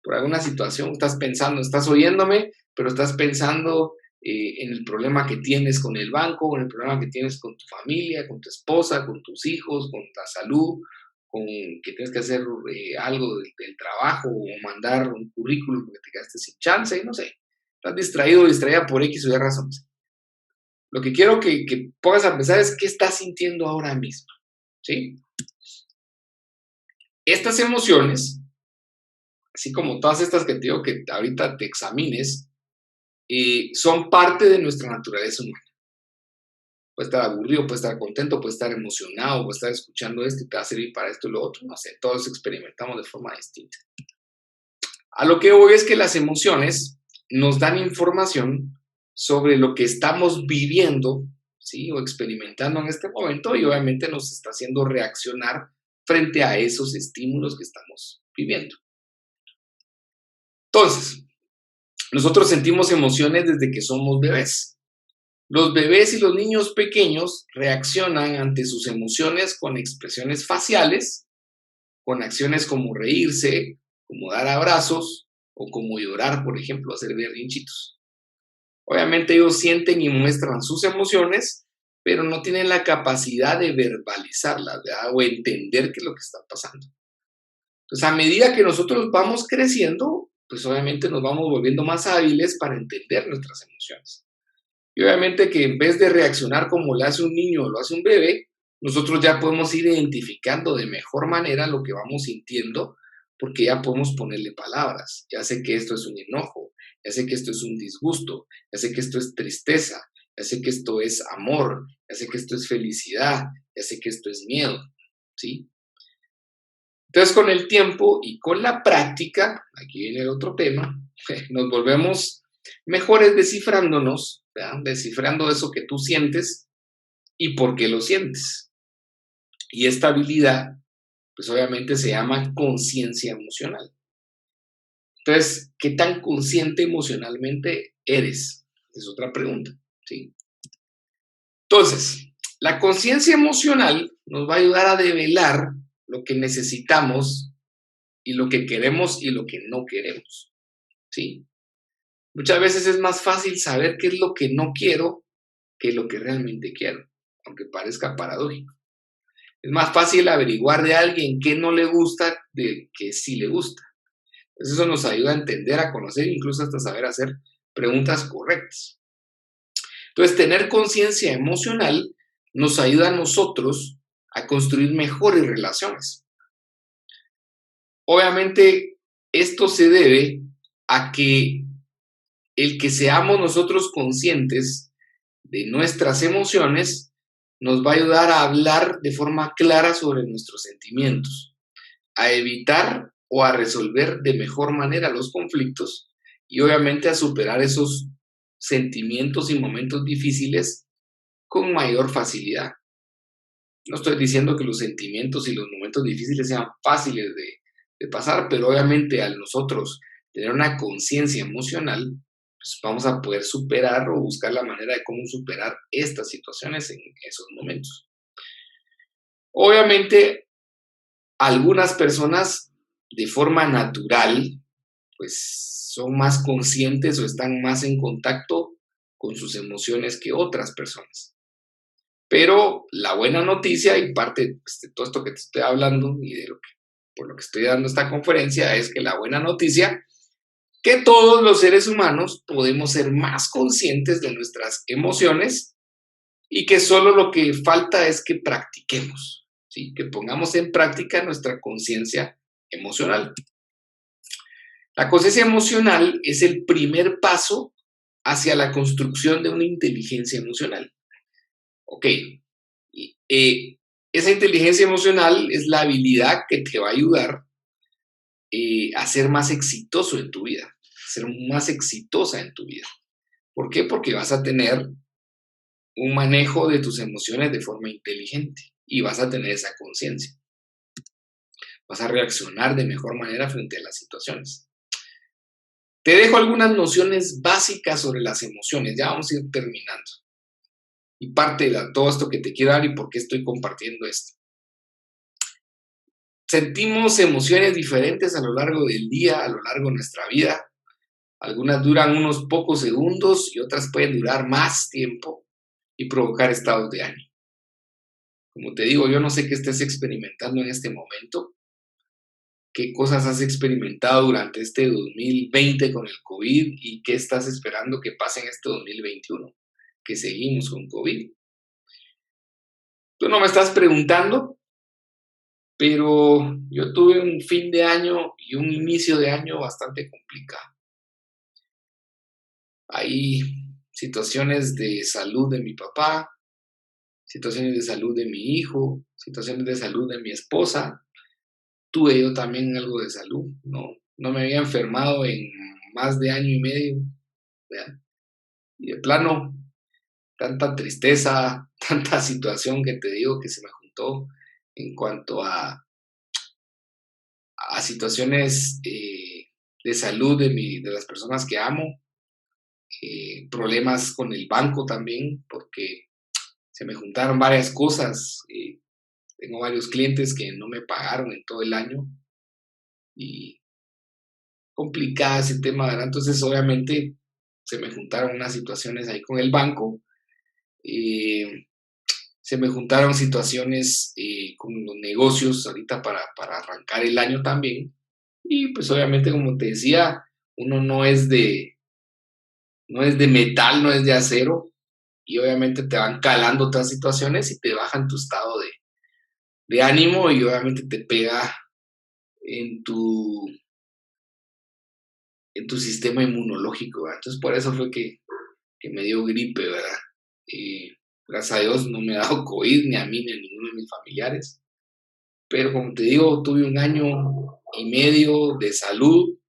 Por alguna situación estás pensando, estás oyéndome, pero estás pensando en el problema que tienes con el banco, en el problema que tienes con tu familia, con tu esposa, con tus hijos, con la salud, con que tienes que hacer algo del trabajo o mandar un currículum porque te quedaste sin chance, no sé. Estás distraído o distraída por X o Y razones. Lo que quiero que pongas a pensar es qué estás sintiendo ahora mismo, ¿sí? Estas emociones, así como todas estas que te digo que ahorita te examines, son parte de nuestra naturaleza humana. Puede estar aburrido, puede estar contento, puede estar emocionado, puede estar escuchando esto y te va a servir para esto y lo otro, no sé, todos experimentamos de forma distinta. A lo que voy es que las emociones nos dan información sobre lo que estamos viviendo, ¿sí? O experimentando en este momento, y obviamente nos está haciendo reaccionar frente a esos estímulos que estamos viviendo. Entonces, nosotros sentimos emociones desde que somos bebés. Los bebés y los niños pequeños reaccionan ante sus emociones con expresiones faciales, con acciones como reírse, como dar abrazos o como llorar, por ejemplo, hacer berrinchitos. Obviamente ellos sienten y muestran sus emociones, pero no tienen la capacidad de verbalizarlas, ¿verdad? O entender qué es lo que está pasando. Entonces, a medida que nosotros vamos creciendo, pues obviamente nos vamos volviendo más hábiles para entender nuestras emociones. Y obviamente que en vez de reaccionar como lo hace un niño o lo hace un bebé, nosotros ya podemos ir identificando de mejor manera lo que vamos sintiendo, porque ya podemos ponerle palabras. Ya sé que esto es un enojo, ya sé que esto es un disgusto, ya sé que esto es tristeza, ya sé que esto es amor, ya sé que esto es felicidad, ya sé que esto es miedo, ¿sí? Entonces, con el tiempo y con la práctica, aquí viene el otro tema, nos volvemos mejores descifrándonos, ¿verdad? Descifrando eso que tú sientes y por qué lo sientes. Y esta habilidad, pues obviamente se llama conciencia emocional. Entonces, ¿qué tan consciente emocionalmente eres? Es otra pregunta, ¿sí? Entonces, la conciencia emocional nos va a ayudar a develar lo que necesitamos y lo que queremos y lo que no queremos, ¿sí? Muchas veces es más fácil saber qué es lo que no quiero que lo que realmente quiero, aunque parezca paradójico. Es más fácil averiguar de alguien qué no le gusta de que sí le gusta. Entonces eso nos ayuda a entender, a conocer, incluso hasta saber hacer preguntas correctas. Entonces, tener conciencia emocional nos ayuda a nosotros a construir mejores relaciones. Obviamente, esto se debe a que el que seamos nosotros conscientes de nuestras emociones nos va a ayudar a hablar de forma clara sobre nuestros sentimientos, a evitar o a resolver de mejor manera los conflictos y obviamente a superar esos sentimientos y momentos difíciles con mayor facilidad. No estoy diciendo que los sentimientos y los momentos difíciles sean fáciles de pasar, pero obviamente al nosotros tener una conciencia emocional, pues vamos a poder superar o buscar la manera de cómo superar estas situaciones en esos momentos. Obviamente, algunas personas de forma natural, pues son más conscientes o están más en contacto con sus emociones que otras personas. Pero la buena noticia y parte pues, de todo esto que te estoy hablando y de por lo que estoy dando esta conferencia es que la buena noticia que todos los seres humanos podemos ser más conscientes de nuestras emociones y que solo lo que falta es que practiquemos, ¿sí? Que pongamos en práctica nuestra conciencia emocional. La conciencia emocional es el primer paso hacia la construcción de una inteligencia emocional. Ok, esa inteligencia emocional es la habilidad que te va a ayudar a ser más exitoso en tu vida, a ser más exitosa en tu vida. ¿Por qué? Porque vas a tener un manejo de tus emociones de forma inteligente y vas a tener esa conciencia. Vas a reaccionar de mejor manera frente a las situaciones. Te dejo algunas nociones básicas sobre las emociones, ya vamos a ir terminando. Y parte de todo esto que te quiero dar y por qué estoy compartiendo esto. Sentimos emociones diferentes a lo largo del día, a lo largo de nuestra vida. Algunas duran unos pocos segundos y otras pueden durar más tiempo y provocar estados de ánimo. Como te digo, yo no sé qué estés experimentando en este momento, qué cosas has experimentado durante este 2020 con el COVID y qué estás esperando que pase en este 2021, que seguimos con COVID. Tú no me estás preguntando, pero yo tuve un fin de año y un inicio de año bastante complicado. Hay situaciones de salud de mi papá, situaciones de salud de mi hijo, situaciones de salud de mi esposa. Tuve yo también algo de salud, no me había enfermado en más de año y medio, ¿verdad? Y de plano, tanta tristeza, tanta situación que te digo que se me juntó en cuanto a situaciones de salud de las personas que amo, problemas con el banco también, porque se me juntaron varias cosas. Tengo varios clientes que no me pagaron en todo el año y complicada ese tema, ¿verdad? Entonces, obviamente, se me juntaron unas situaciones ahí con el banco. Se me juntaron situaciones con los negocios ahorita para arrancar el año también. Y pues obviamente, como te decía, uno no es de metal, no es de acero. Y obviamente te van calando otras situaciones y te bajan tu estado de ánimo y obviamente te pega en tu, en tu sistema inmunológico, ¿verdad? Entonces por eso fue que me dio gripe, ¿verdad? Gracias a Dios no me ha dado COVID ni a mí ni a ninguno de mis familiares. Pero como te digo, tuve un año y medio de salud,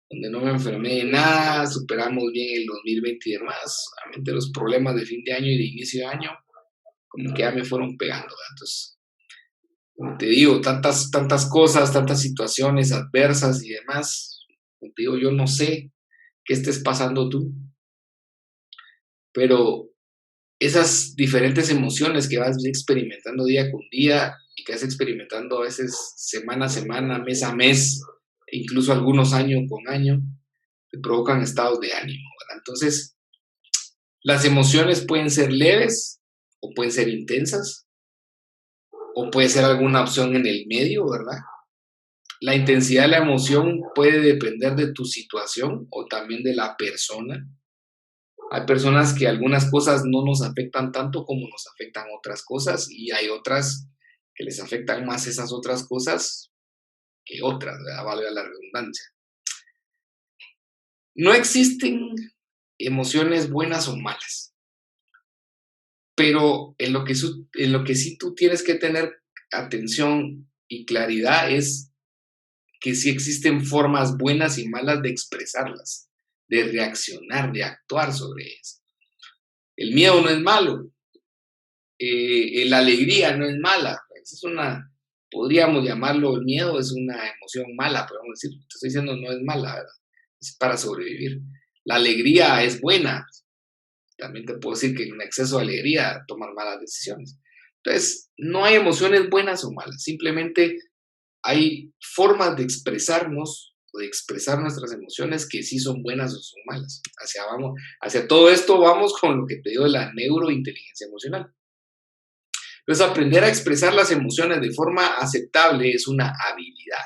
donde no me enfermé de nada, superamos bien el 2020 y demás. Obviamente los problemas de fin de año y de inicio de año, como que ya me fueron pegando, ¿verdad? Entonces, como te digo, tantas cosas, tantas situaciones adversas y demás. Como te digo, yo no sé qué estés pasando tú, pero esas diferentes emociones que vas experimentando día con día y que vas experimentando a veces semana a semana, mes a mes, e incluso algunos año con año, te provocan estados de ánimo, ¿verdad? Entonces, las emociones pueden ser leves o pueden ser intensas o puede ser alguna opción en el medio, ¿verdad? La intensidad de la emoción puede depender de tu situación o también de la persona. Hay personas que algunas cosas no nos afectan tanto como nos afectan otras cosas y hay otras que les afectan más esas otras cosas que otras, ¿verdad? Valga la redundancia. No existen emociones buenas o malas, pero en lo que sí tú tienes que tener atención y claridad es que sí existen formas buenas y malas de expresarlas, de reaccionar, de actuar sobre ellas. El miedo no es malo, la alegría no es mala, podríamos llamarlo el miedo, es una emoción mala, podemos decir, te estoy diciendo no es mala, ¿verdad? Es para sobrevivir. La alegría es buena. También te puedo decir que en un exceso de alegría toman malas decisiones. Entonces, no hay emociones buenas o malas, simplemente hay formas de expresarnos o de expresar nuestras emociones que sí son buenas o son malas. Hacia todo esto vamos con lo que te digo de la neurointeligencia emocional. Entonces, aprender a expresar las emociones de forma aceptable es una habilidad.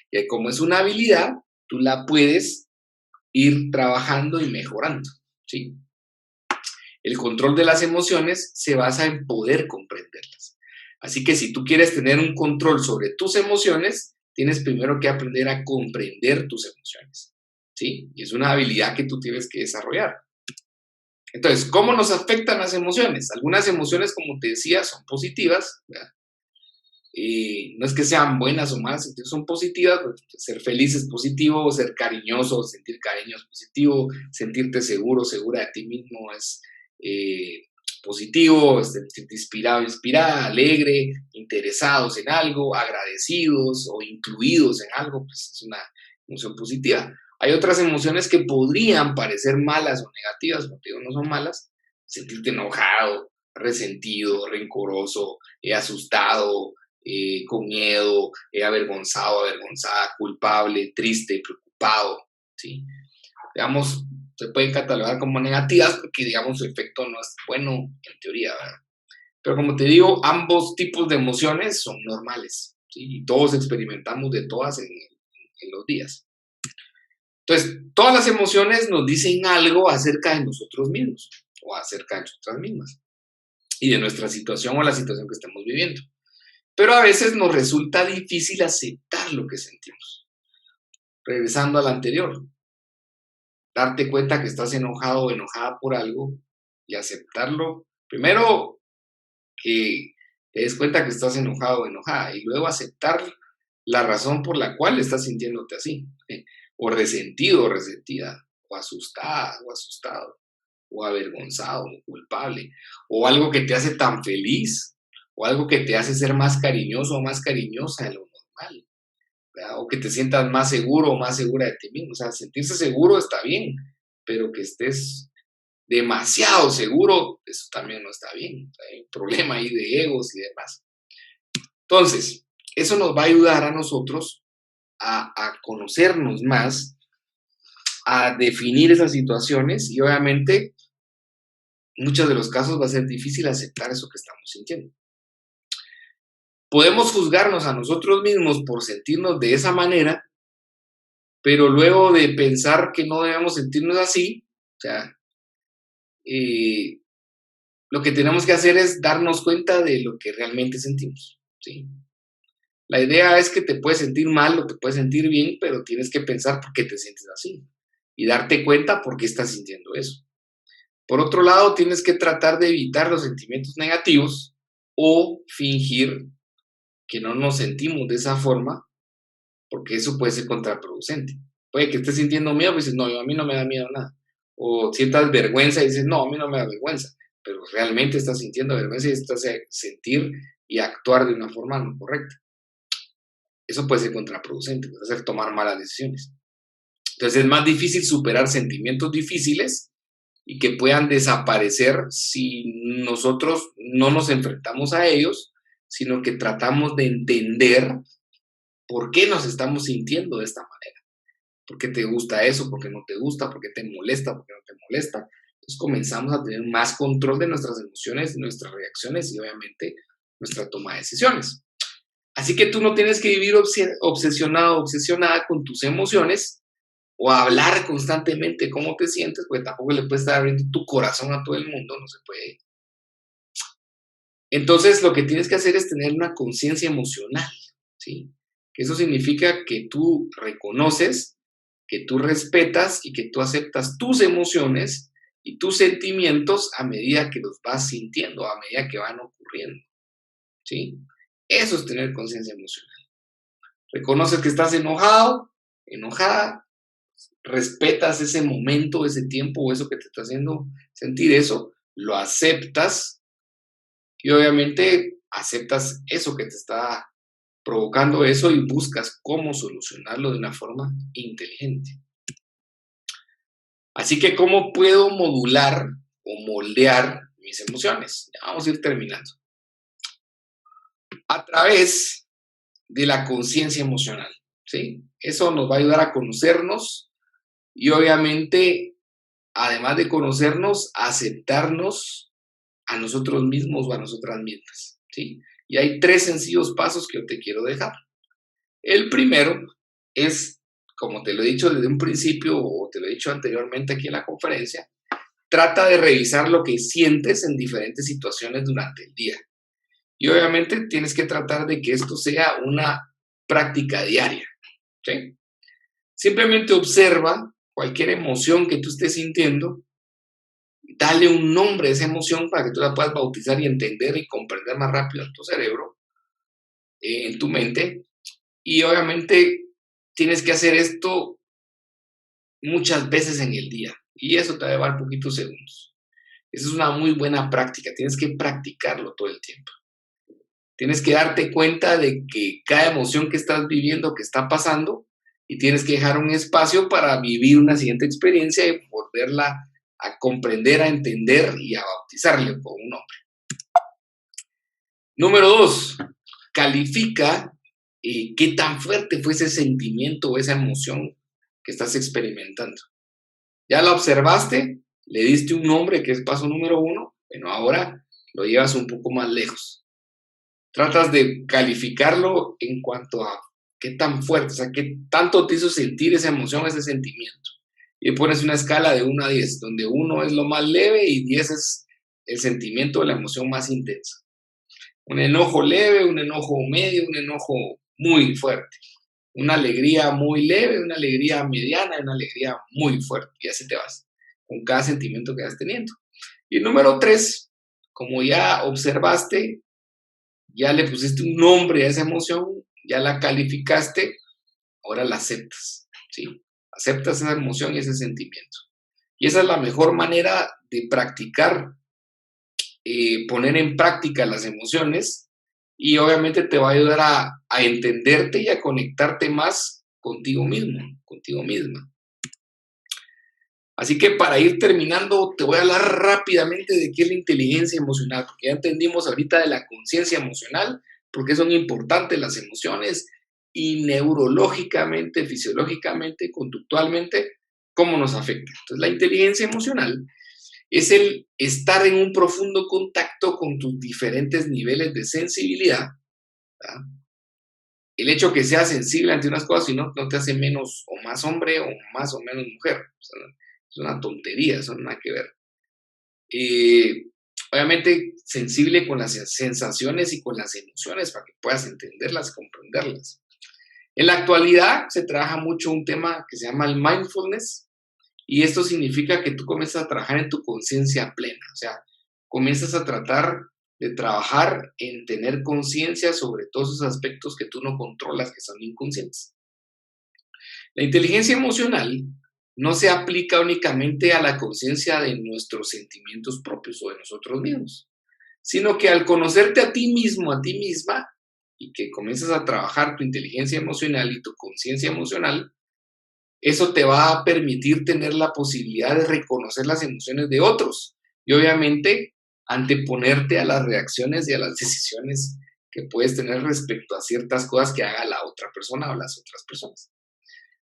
Y como es una habilidad, tú la puedes ir trabajando y mejorando, ¿sí? El control de las emociones se basa en poder comprenderlas. Así que si tú quieres tener un control sobre tus emociones, tienes primero que aprender a comprender tus emociones, ¿sí? Y es una habilidad que tú tienes que desarrollar. Entonces, ¿cómo nos afectan las emociones? Algunas emociones, como te decía, son positivas, ¿verdad? No es que sean buenas o malas, son positivas. Ser feliz es positivo, ser cariñoso, sentir cariño es positivo, sentirte seguro, segura de ti mismo es positivo, sentirte inspirado, inspirada, alegre, interesados en algo, agradecidos o incluidos en algo, pues es una emoción positiva. Hay otras emociones que podrían parecer malas o negativas, porque no son malas. Sentirte enojado, resentido, rencoroso, asustado, con miedo, avergonzado, avergonzada, culpable, triste, preocupado, ¿sí? Digamos, se pueden catalogar como negativas porque, digamos, su efecto no es bueno en teoría, ¿verdad? Pero como te digo, ambos tipos de emociones son normales, ¿sí? Y todos experimentamos de todas en los días. Entonces, todas las emociones nos dicen algo acerca de nosotros mismos o acerca de nosotras mismas y de nuestra situación o la situación que estamos viviendo. Pero a veces nos resulta difícil aceptar lo que sentimos. Regresando al anterior, darte cuenta que estás enojado o enojada por algo y aceptarlo. Primero, que te des cuenta que estás enojado o enojada y luego aceptar la razón por la cual estás sintiéndote así, o resentido o resentida, o asustada o asustado, o avergonzado o culpable, o algo que te hace tan feliz, o algo que te hace ser más cariñoso o más cariñosa de lo normal, ¿verdad? O que te sientas más seguro o más segura de ti mismo. O sea, sentirse seguro está bien, pero que estés demasiado seguro, eso también no está bien. Hay un problema ahí de egos y demás. Entonces, eso nos va a ayudar a nosotros a conocernos más, a definir esas situaciones y obviamente en muchos de los casos va a ser difícil aceptar eso que estamos sintiendo. Podemos juzgarnos a nosotros mismos por sentirnos de esa manera, pero luego de pensar que no debemos sentirnos así, o sea, lo que tenemos que hacer es darnos cuenta de lo que realmente sentimos, ¿sí? La idea es que te puedes sentir mal o te puedes sentir bien, pero tienes que pensar por qué te sientes así y darte cuenta por qué estás sintiendo eso. Por otro lado, tienes que tratar de evitar los sentimientos negativos o fingir que no nos sentimos de esa forma, porque eso puede ser contraproducente. Puede que estés sintiendo miedo, pues dices, no, a mí no me da miedo nada. O sientas vergüenza y dices, no, a mí no me da vergüenza. Pero realmente estás sintiendo vergüenza y estás a sentir y actuar de una forma no correcta. Eso puede ser contraproducente, puede hacer tomar malas decisiones. Entonces es más difícil superar sentimientos difíciles y que puedan desaparecer si nosotros no nos enfrentamos a ellos, sino que tratamos de entender por qué nos estamos sintiendo de esta manera. ¿Por qué te gusta eso? ¿Por qué no te gusta? ¿Por qué te molesta? ¿Por qué no te molesta? Entonces comenzamos a tener más control de nuestras emociones, nuestras reacciones y obviamente nuestra toma de decisiones. Así que tú no tienes que vivir obsesionado, obsesionada con tus emociones o hablar constantemente cómo te sientes, porque tampoco le puedes estar abriendo tu corazón a todo el mundo, no se puede. Entonces, lo que tienes que hacer es tener una conciencia emocional, ¿sí? Que eso significa que tú reconoces, que tú respetas y que tú aceptas tus emociones y tus sentimientos a medida que los vas sintiendo, a medida que van ocurriendo, ¿sí? Eso es tener conciencia emocional. Reconoces que estás enojado, enojada, respetas ese momento, ese tiempo o eso que te está haciendo sentir eso, lo aceptas y obviamente aceptas eso que te está provocando eso y buscas cómo solucionarlo de una forma inteligente. Así que, ¿cómo puedo modular o moldear mis emociones? Ya vamos a ir terminando. A través de la conciencia emocional, ¿sí? Eso nos va a ayudar a conocernos y obviamente, además de conocernos, a aceptarnos a nosotros mismos o a nosotras mismas, ¿sí? Y hay 3 sencillos pasos que yo te quiero dejar. El primero es, como te lo he dicho desde un principio o te lo he dicho anteriormente aquí en la conferencia, trata de revisar lo que sientes en diferentes situaciones durante el día. Y obviamente tienes que tratar de que esto sea una práctica diaria, ¿sí? Simplemente observa cualquier emoción que tú estés sintiendo, dale un nombre a esa emoción para que tú la puedas bautizar y entender y comprender más rápido en tu cerebro, en tu mente. Y obviamente tienes que hacer esto muchas veces en el día y eso te va a llevar poquitos segundos. Esa es una muy buena práctica, tienes que practicarlo todo el tiempo. Tienes que darte cuenta de que cada emoción que estás viviendo, que está pasando, y tienes que dejar un espacio para vivir una siguiente experiencia y volverla a comprender, a entender y a bautizarle con un nombre. Número 2, califica qué tan fuerte fue ese sentimiento o esa emoción que estás experimentando. Ya la observaste, le diste un nombre que es paso número 1, bueno, ahora lo llevas un poco más lejos. Tratas de calificarlo en cuanto a qué tan fuerte, o sea, qué tanto te hizo sentir esa emoción, ese sentimiento. Y pones una escala de 1 a 10, donde 1 es lo más leve y 10 es el sentimiento o la emoción más intensa. Un enojo leve, un enojo medio, un enojo muy fuerte. Una alegría muy leve, una alegría mediana, una alegría muy fuerte. Y así te vas, con cada sentimiento que vas teniendo. Y número 3, como ya observaste, ya le pusiste un nombre a esa emoción, ya la calificaste, ahora la aceptas, ¿sí? Aceptas esa emoción y ese sentimiento. Y esa es la mejor manera de practicar, poner en práctica las emociones y obviamente te va a ayudar a entenderte y a conectarte más contigo mismo, contigo misma. Así que para ir terminando, te voy a hablar rápidamente de qué es la inteligencia emocional, porque ya entendimos ahorita de la conciencia emocional, porque son importantes las emociones y neurológicamente, fisiológicamente, conductualmente, cómo nos afecta. Entonces, la inteligencia emocional es el estar en un profundo contacto con tus diferentes niveles de sensibilidad, ¿verdad? El hecho que seas sensible ante unas cosas y no te hace menos o más hombre o más o menos mujer. O sea, es una tontería, eso no tiene nada que ver. Obviamente sensible con las sensaciones y con las emociones para que puedas entenderlas, comprenderlas. En la actualidad se trabaja mucho un tema que se llama el mindfulness y esto significa que tú comienzas a trabajar en tu conciencia plena, o sea, comienzas a tratar de trabajar en tener conciencia sobre todos esos aspectos que tú no controlas, que son inconscientes. La inteligencia emocional no se aplica únicamente a la conciencia de nuestros sentimientos propios o de nosotros mismos, sino que al conocerte a ti mismo, a ti misma, y que comienzas a trabajar tu inteligencia emocional y tu conciencia emocional, eso te va a permitir tener la posibilidad de reconocer las emociones de otros y obviamente anteponerte a las reacciones y a las decisiones que puedes tener respecto a ciertas cosas que haga la otra persona o las otras personas.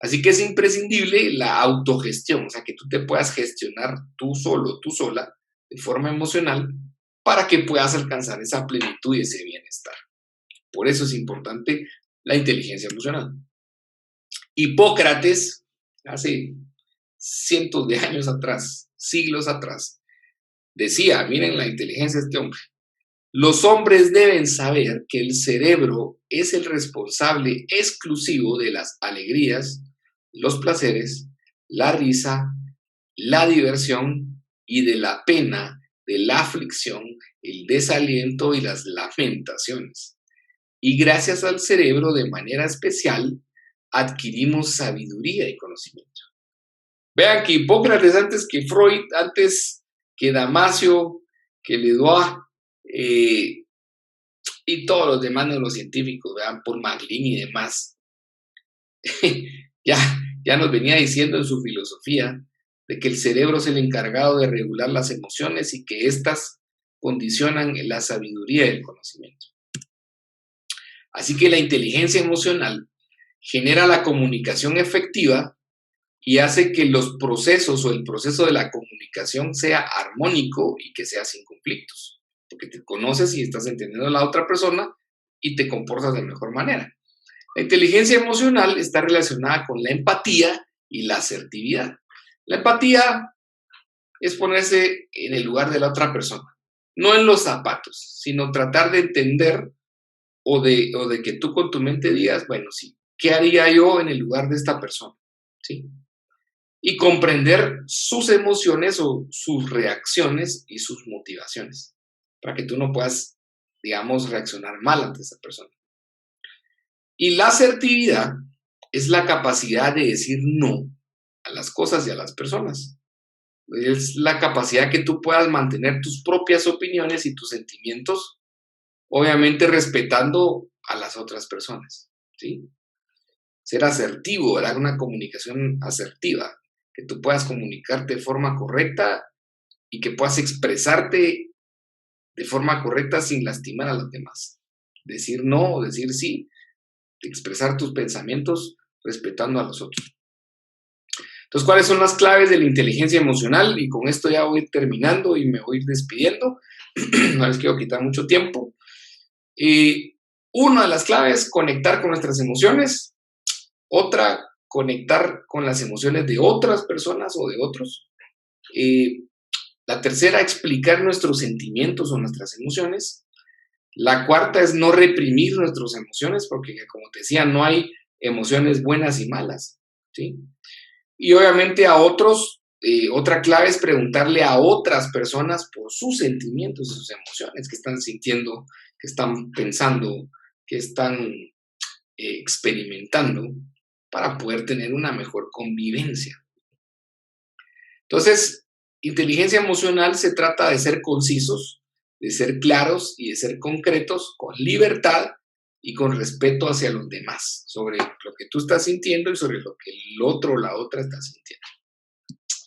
Así que es imprescindible la autogestión, o sea, que tú te puedas gestionar tú solo, tú sola, de forma emocional, para que puedas alcanzar esa plenitud y ese bienestar. Por eso es importante la inteligencia emocional. Hipócrates, hace cientos de años atrás, siglos atrás, decía, miren la inteligencia de este hombre, los hombres deben saber que el cerebro es el responsable exclusivo de las alegrías, los placeres, la risa, la diversión y de la pena, de la aflicción, el desaliento y las lamentaciones. Y gracias al cerebro de manera especial adquirimos sabiduría y conocimiento. Vean que Hipócrates antes que Freud, antes que Damasio, que Ledoux, y todos los demás neurocientíficos, vean, por Maglin y demás, ya nos venía diciendo en su filosofía de que el cerebro es el encargado de regular las emociones y que éstas condicionan la sabiduría y el conocimiento. Así que la inteligencia emocional genera la comunicación efectiva y hace que los procesos o el proceso de la comunicación sea armónico y que sea sin conflictos, porque te conoces y estás entendiendo a la otra persona y te comportas de mejor manera. La inteligencia emocional está relacionada con la empatía y la asertividad. La empatía es ponerse en el lugar de la otra persona, no en los zapatos, sino tratar de entender o de que tú con tu mente digas, bueno, sí, ¿qué haría yo en el lugar de esta persona? ¿Sí? Y comprender sus emociones o sus reacciones y sus motivaciones, para que tú no puedas, digamos, reaccionar mal ante esa persona. Y la asertividad es la capacidad de decir no a las cosas y a las personas. Es la capacidad que tú puedas mantener tus propias opiniones y tus sentimientos, obviamente respetando a las otras personas, ¿sí? Ser asertivo, ¿verdad? Una comunicación asertiva, que tú puedas comunicarte de forma correcta y que puedas expresarte de forma correcta sin lastimar a los demás. Decir no o decir sí, expresar tus pensamientos respetando a los otros. Entonces, ¿cuáles son las claves de la inteligencia emocional? Y con esto ya voy terminando y me voy despidiendo. No les quiero quitar mucho tiempo. Una de las claves, conectar con nuestras emociones. Otra, conectar con las emociones de otras personas o de otros. La tercera, explicar nuestros sentimientos o nuestras emociones. La cuarta es no reprimir nuestras emociones, porque como te decía, no hay emociones buenas y malas, ¿sí? Y obviamente a otros, otra clave es preguntarle a otras personas por sus sentimientos y sus emociones, que están sintiendo, que están pensando, que están experimentando, para poder tener una mejor convivencia. Entonces, inteligencia emocional se trata de ser concisos, de ser claros y de ser concretos, con libertad y con respeto hacia los demás, sobre lo que tú estás sintiendo y sobre lo que el otro o la otra está sintiendo.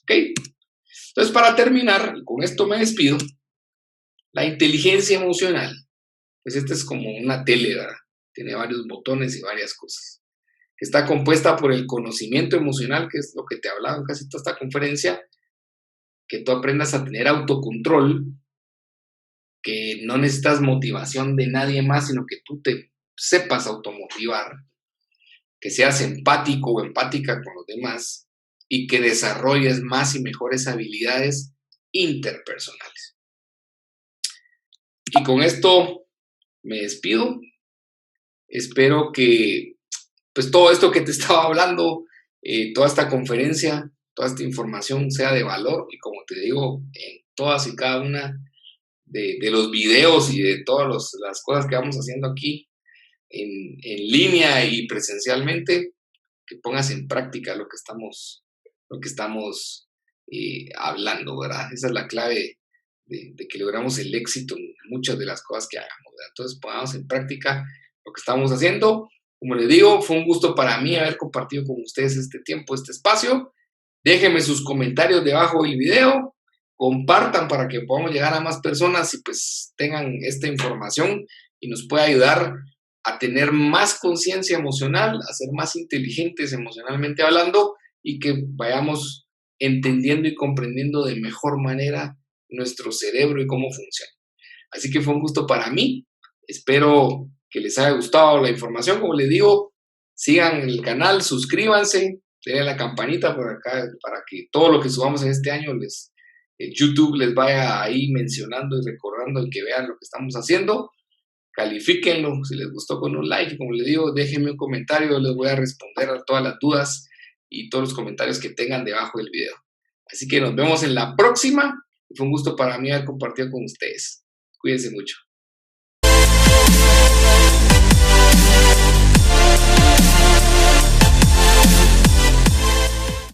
¿Ok? Entonces, para terminar, y con esto me despido, la inteligencia emocional, pues esta es como una tele, ¿verdad? Tiene varios botones y varias cosas. Está compuesta por el conocimiento emocional, que es lo que te hablaba en casi toda esta conferencia, que tú aprendas a tener autocontrol, que no necesitas motivación de nadie más, sino que tú te sepas automotivar, que seas empático o empática con los demás y que desarrolles más y mejores habilidades interpersonales. Y con esto me despido. Espero que pues todo esto que te estaba hablando, toda esta conferencia, toda esta información sea de valor y como te digo, en todas y cada una de los videos y de todas las cosas que vamos haciendo aquí en línea y presencialmente, que pongas en práctica lo que estamos hablando, ¿verdad? Esa es la clave de que logramos el éxito en muchas de las cosas que hagamos, ¿verdad? Entonces pongamos en práctica lo que estamos haciendo. Como les digo, fue un gusto para mí haber compartido con ustedes este tiempo, este espacio. Déjenme sus comentarios debajo del video, compartan para que podamos llegar a más personas y pues tengan esta información y nos pueda ayudar a tener más conciencia emocional, a ser más inteligentes emocionalmente hablando y que vayamos entendiendo y comprendiendo de mejor manera nuestro cerebro y cómo funciona. Así que fue un gusto para mí. Espero que les haya gustado la información. Como les digo, sigan el canal, suscríbanse, denle la campanita por acá para que todo lo que subamos en este año YouTube les vaya ahí mencionando y recordando y que vean lo que estamos haciendo. Califíquenlo si les gustó con un like. Como les digo, déjenme un comentario, les voy a responder a todas las dudas y todos los comentarios que tengan debajo del video. Así que nos vemos en la próxima. Fue un gusto para mí haber compartido con ustedes. Cuídense mucho.